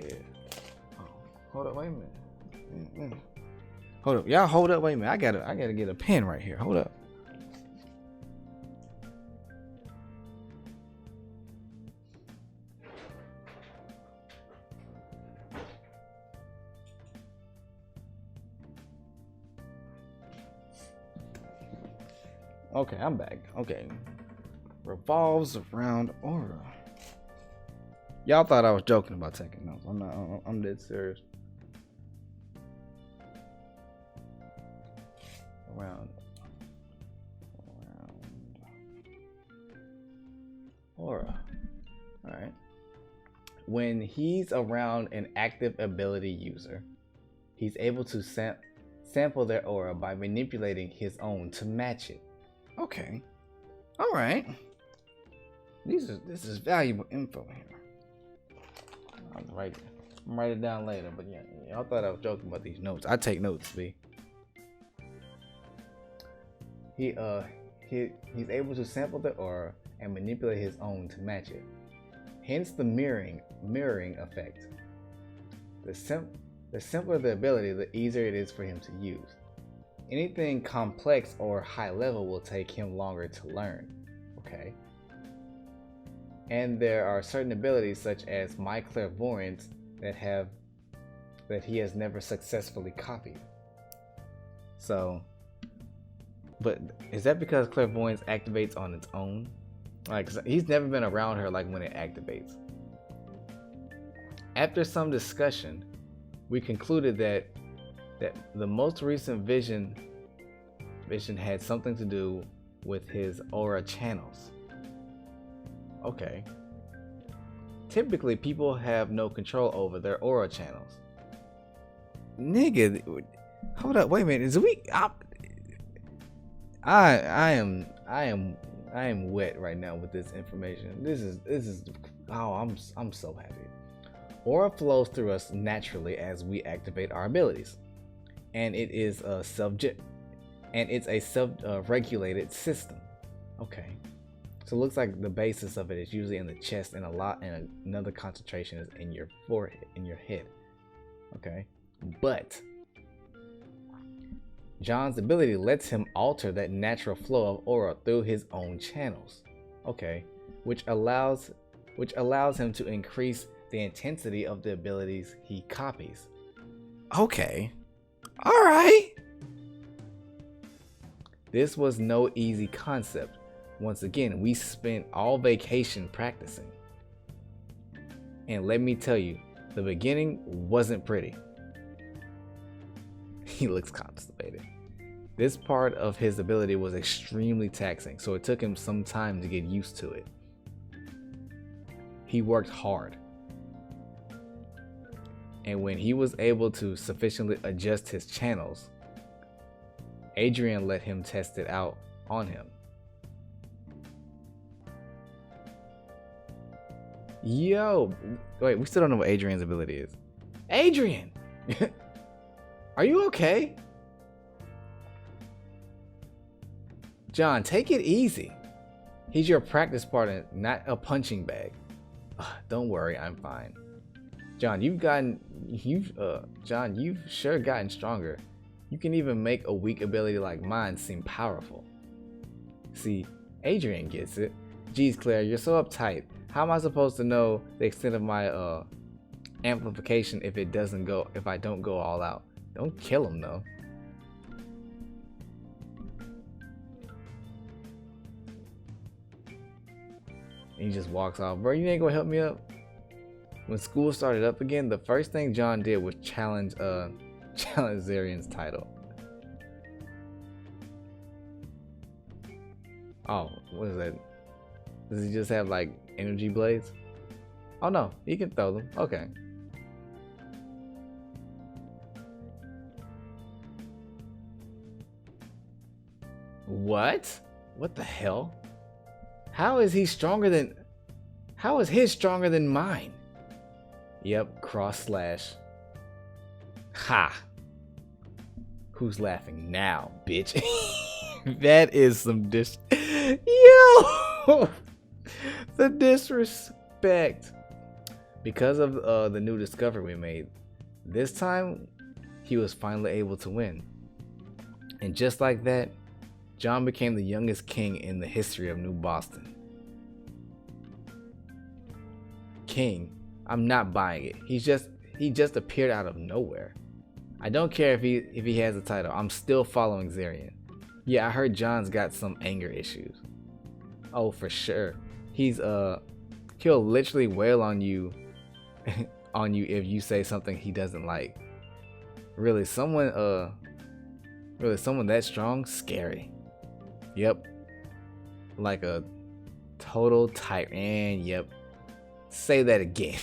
Yeah. Hold up, wait a minute. Hold up, y'all. Hold up, wait a minute. I gotta get a pen right here. Hold up. Okay, I'm back. Okay. Revolves around aura. Y'all thought I was joking about taking notes. I'm not. I'm dead serious. Around aura. All right. When he's around an active ability user, he's able to sample their aura by manipulating his own to match it. Okay. All right. This is valuable info here. I'll write it down later. But yeah, y'all thought I was joking about these notes. I take notes, B. He's able to sample the aura and manipulate his own to match it. Hence the mirroring effect. The simpler the ability, the easier it is for him to use. Anything complex or high level will take him longer to learn. Okay. And there are certain abilities such as my clairvoyance that he has never successfully copied. So, but is that because clairvoyance activates on its own? Like, he's never been around her like when it activates. After some discussion, we concluded that the most recent vision had something to do with his aura channels. Okay. Typically, people have no control over their aura channels. Nigga, hold up, wait a minute. I am wet right now with this information. This is I'm so happy. Aura flows through us naturally as we activate our abilities. And it's a self-regulated system. Okay. So it looks like the basis of it is usually in the chest and another concentration is in your forehead, in your head. Okay. But John's ability lets him alter that natural flow of aura through his own channels. Okay. Which allows him to increase the intensity of the abilities he copies. Okay. All right. This was no easy concept. Once again, we spent all vacation practicing. And let me tell you, the beginning wasn't pretty. He looks constipated. This part of his ability was extremely taxing, so it took him some time to get used to it. He worked hard. And when he was able to sufficiently adjust his channels, Adrian let him test it out on him. Yo, wait, we still don't know what Adrian's ability is. Adrian! Are you okay? John, take it easy. He's your practice partner, not a punching bag. Don't worry, I'm fine. John, you've sure gotten stronger. You can even make a weak ability like mine seem powerful. See, Adrian gets it. Geez, Claire, you're so uptight. How am I supposed to know the extent of my amplification if I don't go all out? Don't kill him though. And he just walks off. Bro, you ain't gonna help me up? When school started up again, the first thing John did was challenge Zarian's title. Oh, what is that? Does he just have like energy blades? Oh no, he can throw them. Okay. What? What the hell? How is his stronger than mine? Yep, cross slash. Ha! Who's laughing now, bitch? That is some Yo! The disrespect. Because of the new discovery we made, this time he was finally able to win. And just like that, John became the youngest king in the history of New Boston. King? I'm not buying it. He just appeared out of nowhere. I don't care if he has a title. I'm still following Zarian. Yeah, I heard John's got some anger issues. Oh, for sure. He'll literally wail on you if you say something he doesn't like. Really, someone that strong, scary. Yep. Like a total tyrant. Yep. Say that again.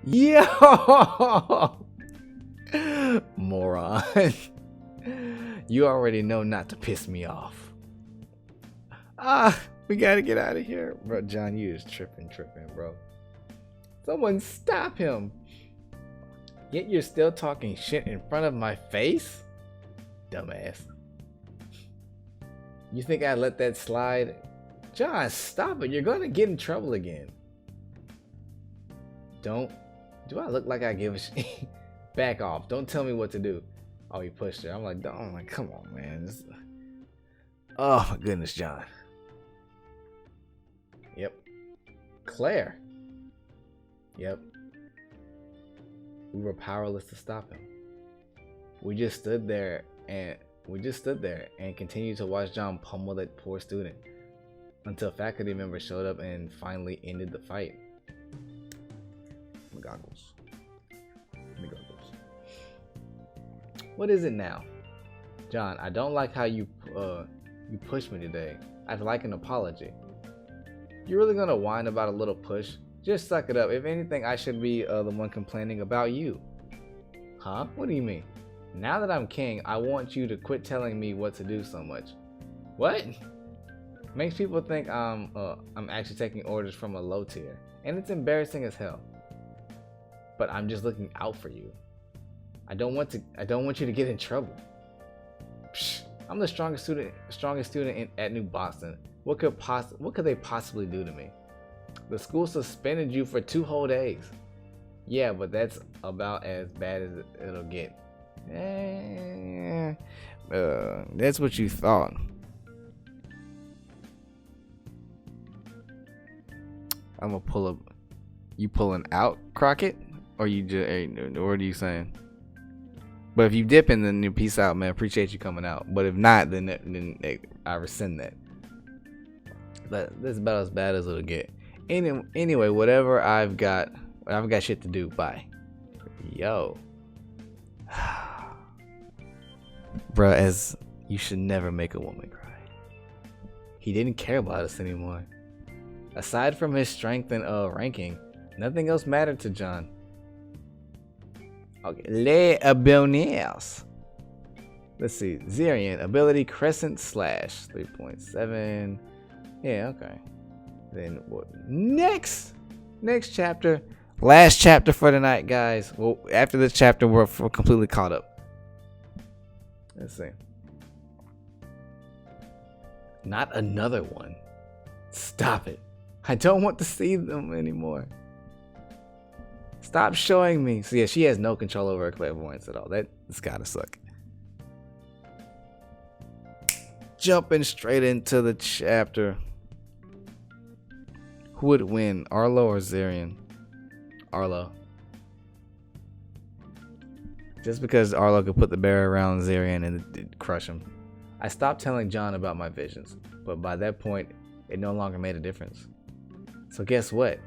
Yo! Moron. You already know not to piss me off. We gotta get out of here. Bro, John, you is tripping, bro. Someone stop him. Yet you're still talking shit in front of my face? Dumbass. You think I'd let that slide? John, stop it. You're gonna get in trouble again. Do I look like I give a shit? Back off. Don't tell me what to do. Oh, he pushed her. I'm like, come on, man. Oh my goodness, John. Yep. Claire. Yep. We were powerless to stop him. We just stood there and continued to watch John pummel that poor student until faculty members showed up and finally ended the fight. Goggles. What is it now? John, I don't like how you pushed me today. I'd like an apology. You're really gonna whine about a little push? Just suck it up. If anything, I should be the one complaining about you. Huh? What do you mean? Now that I'm king, I want you to quit telling me what to do so much. What? Makes people think I'm actually taking orders from a low tier, and it's embarrassing as hell. But I'm just looking out for you. I don't want you to get in trouble. Psh, I'm the strongest student at New Boston. What could they possibly do to me? The school suspended you for 2 whole days. Yeah, but that's about as bad as it'll get. That's what you thought. I'm gonna pull up. You pulling out, Crockett? Or you just, what are you saying? But if you dipping, then you peace out, man. Appreciate you coming out. But if not, then I rescind that. But that's about as bad as it'll get. Anyway, whatever I've got shit to do. Bye. Yo. Bruh, as you should never make a woman cry. He didn't care about us anymore. Aside from his strength and ranking, nothing else mattered to John. Okay, les abonnés. Let's see. Zarian, ability Crescent Slash 3.7. Yeah, okay. Then what? Next chapter. Last chapter for tonight, guys. Well, after this chapter, we're completely caught up. Let's see. Not another one. Stop it. I don't want to see them anymore. Stop showing me. So yeah, she has no control over her clairvoyance at all. That's gotta suck. Jumping straight into the chapter. Who would win, Arlo or Zarian? Arlo. Just because Arlo could put the barrier around Zarian and it'd crush him. I stopped telling John about my visions, but by that point, it no longer made a difference. So guess what?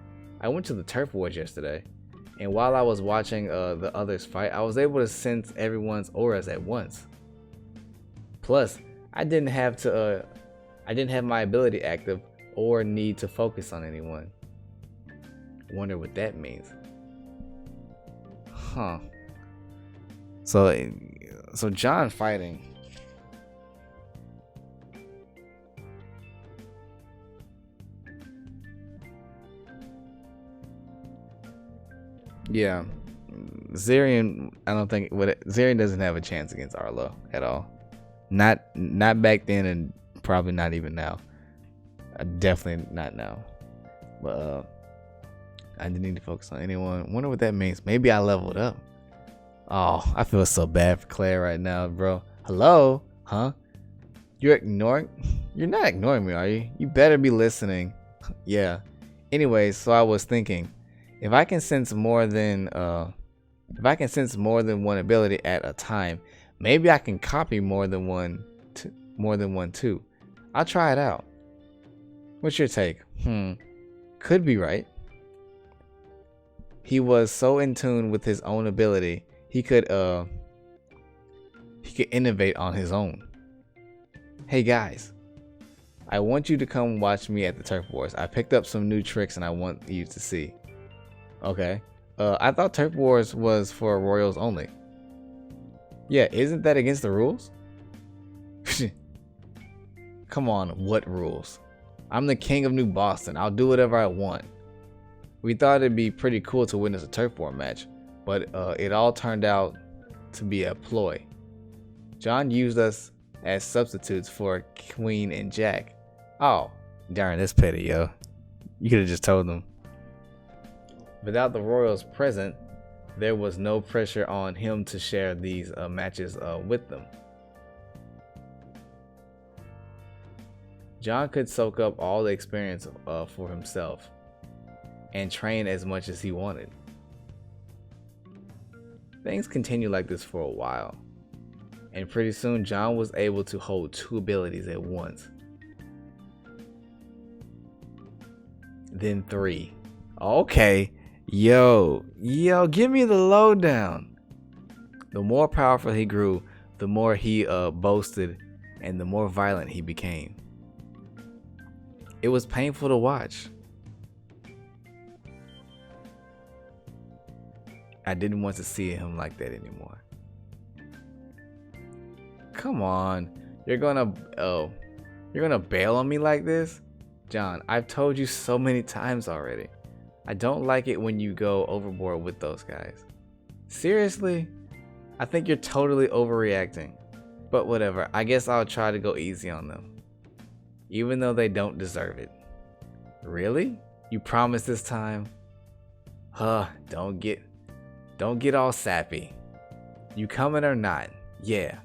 I went to the Turf Wars yesterday, and while I was watching the others fight, I was able to sense everyone's auras at once. Plus, I didn't have my ability active or need to focus on anyone. Wonder what that means. Huh. So John fighting. Yeah. Zarian, I don't think Zarian doesn't have a chance against Arlo at all. Not back then, and probably not even now. Definitely not now. But I didn't need to focus on anyone. Wonder what that means. Maybe I leveled up. Oh, I feel so bad for Claire right now, bro. Hello? Huh? You're not ignoring me, are you? You better be listening. Yeah. Anyways, so I was thinking, if I can sense more than one ability at a time, maybe I can copy more than one too. I'll try it out. What's your take? Could be right. He was so in tune with his own ability, he could innovate on his own. Hey guys, I want you to come watch me at the Turf Wars. I picked up some new tricks and I want you to see. Okay. I thought Turf Wars was for Royals only. Yeah, isn't that against the rules? Come on, what rules? I'm the king of New Boston. I'll do whatever I want. We thought it'd be pretty cool to witness a Turf War match, but it all turned out to be a ploy. John used us as substitutes for Queen and Jack. Oh, darn, that's petty, yo. You could have just told them. Without the Royals present, there was no pressure on him to share these matches with them. John could soak up all the experience for himself and train as much as he wanted. Things continued like this for a while, and pretty soon John was able to hold two abilities at once. Then three. Okay. Yo, give me the lowdown. The more powerful he grew, the more he boasted, and the more violent he became. It was painful to watch. I didn't want to see him like that anymore. Come on, you're gonna bail on me like this? John, I've told you so many times already. I don't like it when you go overboard with those guys. Seriously? I think you're totally overreacting. But whatever, I guess I'll try to go easy on them. Even though they don't deserve it. Really? You promise this time? Don't get all sappy. You coming or not? Yeah.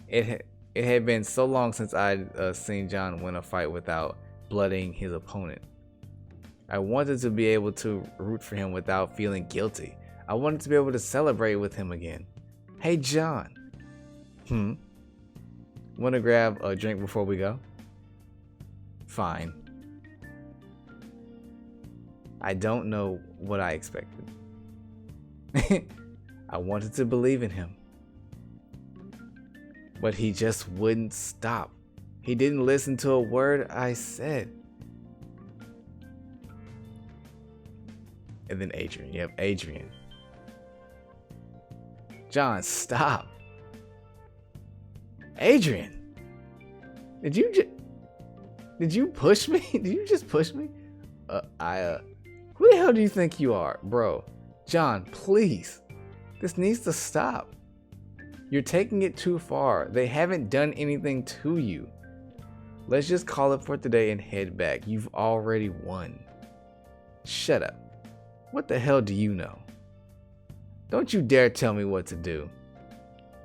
It had been so long since I'd seen John win a fight without blooding his opponent. I wanted to be able to root for him without feeling guilty. I wanted to be able to celebrate with him again. Hey, John. Want to grab a drink before we go? Fine. I don't know what I expected. I wanted to believe in him. But he just wouldn't stop. He didn't listen to a word I said. And then Adrian. Yep, Adrian. John, stop. Adrian. Did you push me? Did you just push me? Who the hell do you think you are, bro? John, please. This needs to stop. You're taking it too far. They haven't done anything to you. Let's just call it for today and head back. You've already won. Shut up. What the hell do you know? Don't you dare tell me what to do.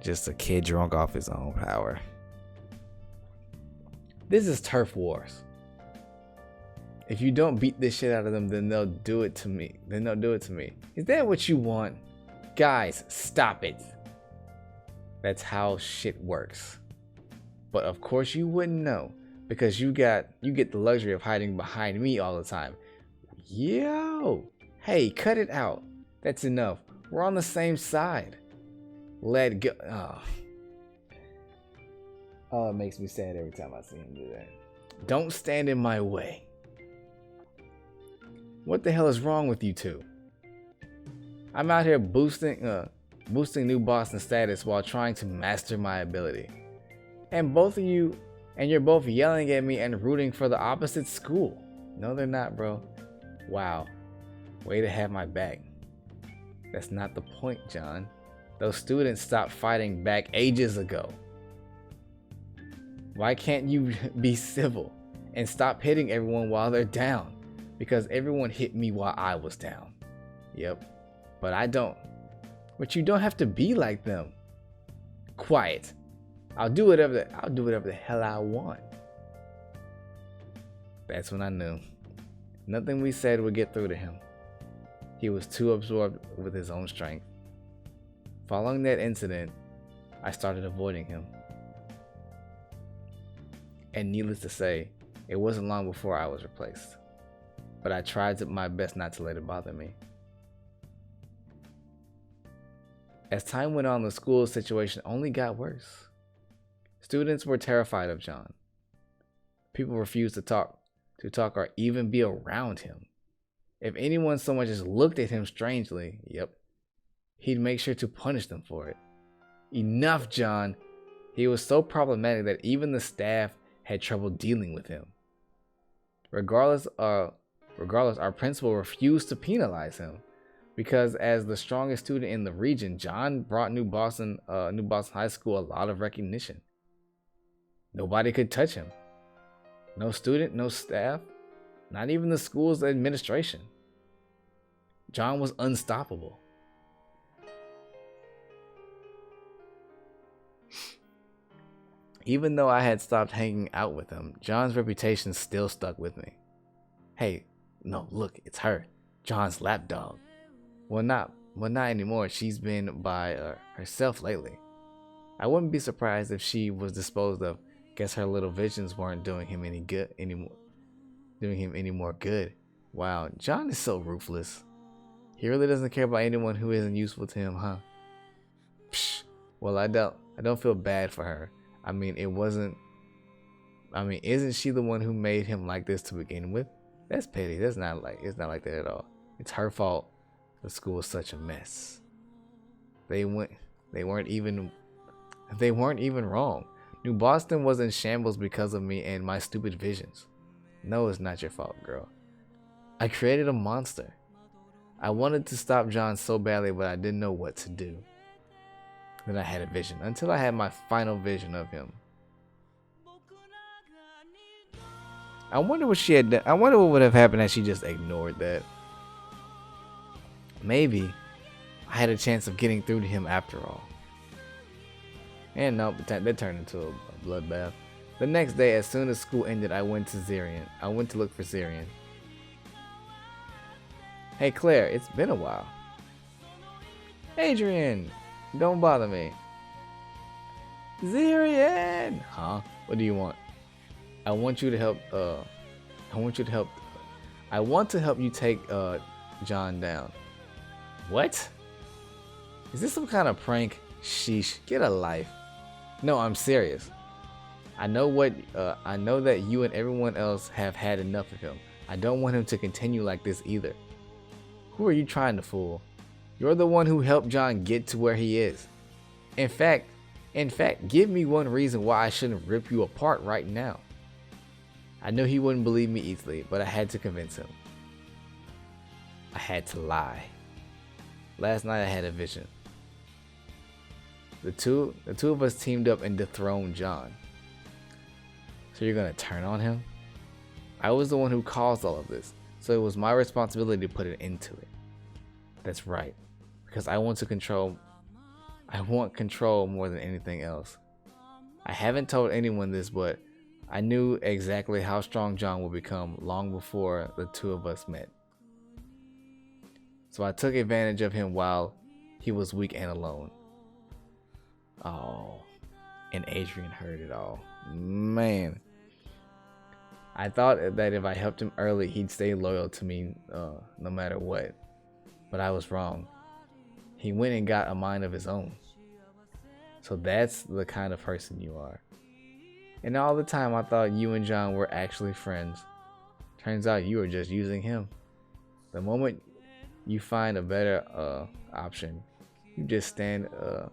Just a kid drunk off his own power. This is turf wars. If you don't beat this shit out of them, then they'll do it to me. Is that what you want? Guys, stop it. That's how shit works. But of course you wouldn't know, because you get the luxury of hiding behind me all the time. Yo, hey, cut it out. That's enough. We're on the same side. Let go. Oh, it makes me sad every time I see him do that. Don't stand in my way. What the hell is wrong with you two? I'm out here boosting New Boston status while trying to master my ability. And you're both yelling at me and rooting for the opposite school. No, they're not, bro. Wow. Way to have my back. That's not the point, John. Those students stopped fighting back ages ago. Why can't you be civil and stop hitting everyone while they're down? Because everyone hit me while I was down. Yep. But I don't. But you don't have to be like them. Quiet. I'll do whatever the hell I want. That's when I knew. Nothing we said would get through to him. He was too absorbed with his own strength. Following that incident, I started avoiding him. And needless to say, it wasn't long before I was replaced. But I tried my best not to let it bother me. As time went on, the school situation only got worse. Students were terrified of John. People refused to talk or even be around him. If anyone so much as looked at him strangely, he'd make sure to punish them for it. Enough, John. He was so problematic that even the staff had trouble dealing with him. Regardless, our principal refused to penalize him because as the strongest student in the region, John brought New Boston High School a lot of recognition. Nobody could touch him. No student, no staff, not even the school's administration. John was unstoppable. Even though I had stopped hanging out with him, John's reputation still stuck with me. Hey, no, look, it's her, John's lapdog. Well, not anymore. She's been by herself lately. I wouldn't be surprised if she was disposed of. Guess her little visions weren't doing him any good anymore. Wow, John is so ruthless. He really doesn't care about anyone who isn't useful to him, huh? Psh. Well, I don't feel bad for her. Isn't she the one who made him like this to begin with? That's petty. It's not like that at all. It's her fault. The school is such a mess. They weren't even wrong. New Boston was in shambles because of me and my stupid visions. No, it's not your fault, girl. I created a monster. I wanted to stop John so badly, but I didn't know what to do. Then I had a vision, until I had my final vision of him. I wonder what she had done. I wonder what would have happened had she just ignored that. Maybe I had a chance of getting through to him after all. And no, that turned into a bloodbath. The next day, as soon as school ended, I went to look for Zirian. Hey Claire, it's been a while. Adrian, don't bother me. Zirian! Huh? What do you want? I want to help you take John down. What? Is this some kind of prank? Sheesh, get a life. No, I'm serious. I know that you and everyone else have had enough of him. I don't want him to continue like this either. Who are you trying to fool? You're the one who helped John get to where he is. In fact, give me one reason why I shouldn't rip you apart right now. I knew he wouldn't believe me easily, but I had to convince him. I had to lie. Last night I had a vision. The two of us teamed up and dethroned John. So you're gonna turn on him? I was the one who caused all of this, so it was my responsibility to put an end to it. That's right, because I want control more than anything else. I haven't told anyone this, but I knew exactly how strong John would become long before the two of us met. So I took advantage of him while he was weak and alone. Oh, and Adrian heard it all. Man. I thought that if I helped him early, he'd stay loyal to me no matter what. But I was wrong. He went and got a mind of his own. So that's the kind of person you are. And all the time I thought you and John were actually friends. Turns out you were just using him. The moment you find a better option, you just stab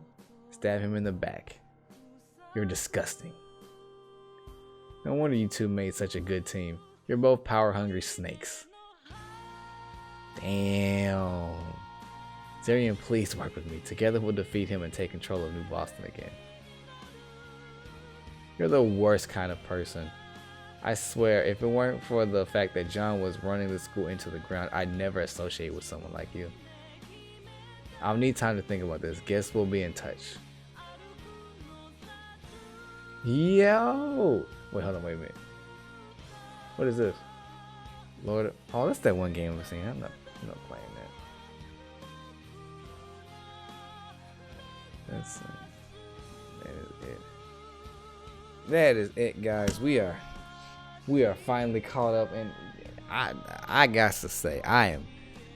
him in the back. You're disgusting. No wonder you two made such a good team. You're both power-hungry snakes. Damn. Zarian, please work with me. Together we'll defeat him and take control of New Boston again. You're the worst kind of person. I swear, if it weren't for the fact that John was running the school into the ground, I'd never associate with someone like you. I'll need time to think about this. Guess we'll be in touch. Yo! Wait, hold on, wait a minute. What is this? Lord, oh, that's that one game I've seen. I'm not playing that. That is it. That is it, guys. We are finally caught up, and I got to say, I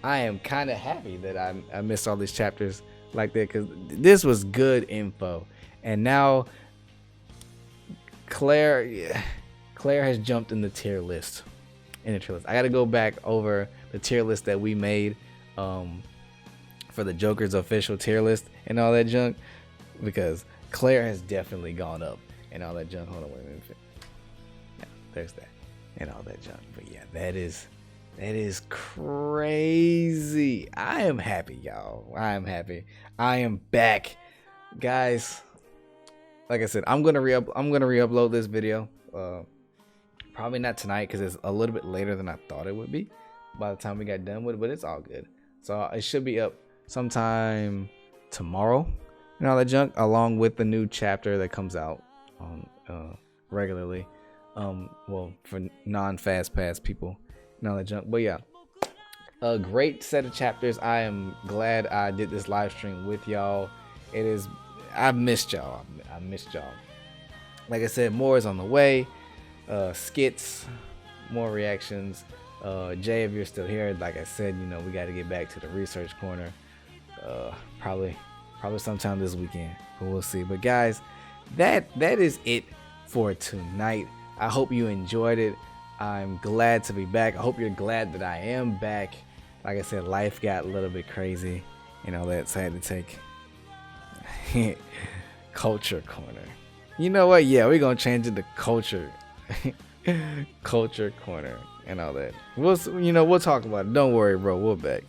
am kind of happy that I missed all these chapters like that, because this was good info, and now Claire has jumped in the tier list. I got to go back over the tier list that we made for the Joker's official tier list and all that junk, because Claire has definitely gone up and all that junk. Hold on, wait a minute. Yeah, there's that and all that junk. But yeah, that is crazy. I am happy, y'all. I am happy. I am back, guys. Like I said, I'm gonna re-upload this video. Probably not tonight because it's a little bit later than I thought it would be by the time we got done with it, but it's all good. So it should be up sometime tomorrow and all that junk, along with the new chapter that comes out regularly. Well, for non-fast pass people and all that junk. But yeah, a great set of chapters. I am glad I did this live stream with y'all. I've missed y'all. I missed y'all. Like I said, more is on the way. Skits, more reactions. Jay, if you're still here, like I said, we got to get back to the research corner. Probably sometime this weekend, but we'll see. But guys, that is it for tonight. I hope you enjoyed it. I'm glad to be back. I hope you're glad that I am back. Like I said, life got a little bit crazy and all that, so I had to take culture corner. You know what? Yeah, we're gonna change it to culture corner and all that. We'll talk about it. Don't worry, bro. We're back.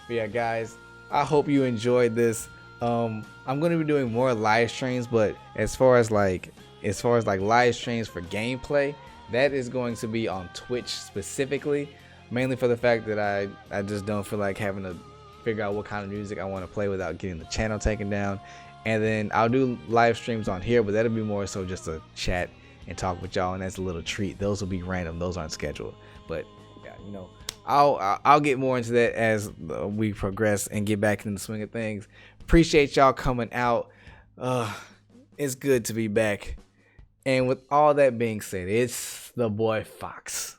But yeah, guys, I hope you enjoyed this. I'm gonna be doing more live streams, but as far as like live streams for gameplay, that is going to be on Twitch specifically, mainly for the fact that I just don't feel like having to figure out what kind of music I want to play without getting the channel taken down. And then I'll do live streams on here, but that'll be more so just a chat and talk with y'all, and that's a little treat. Those will be random. Those aren't scheduled. But yeah, I'll get more into that as we progress and get back in the swing of things. Appreciate y'all coming out. It's good to be back. And with all that being said, it's the boy Fox.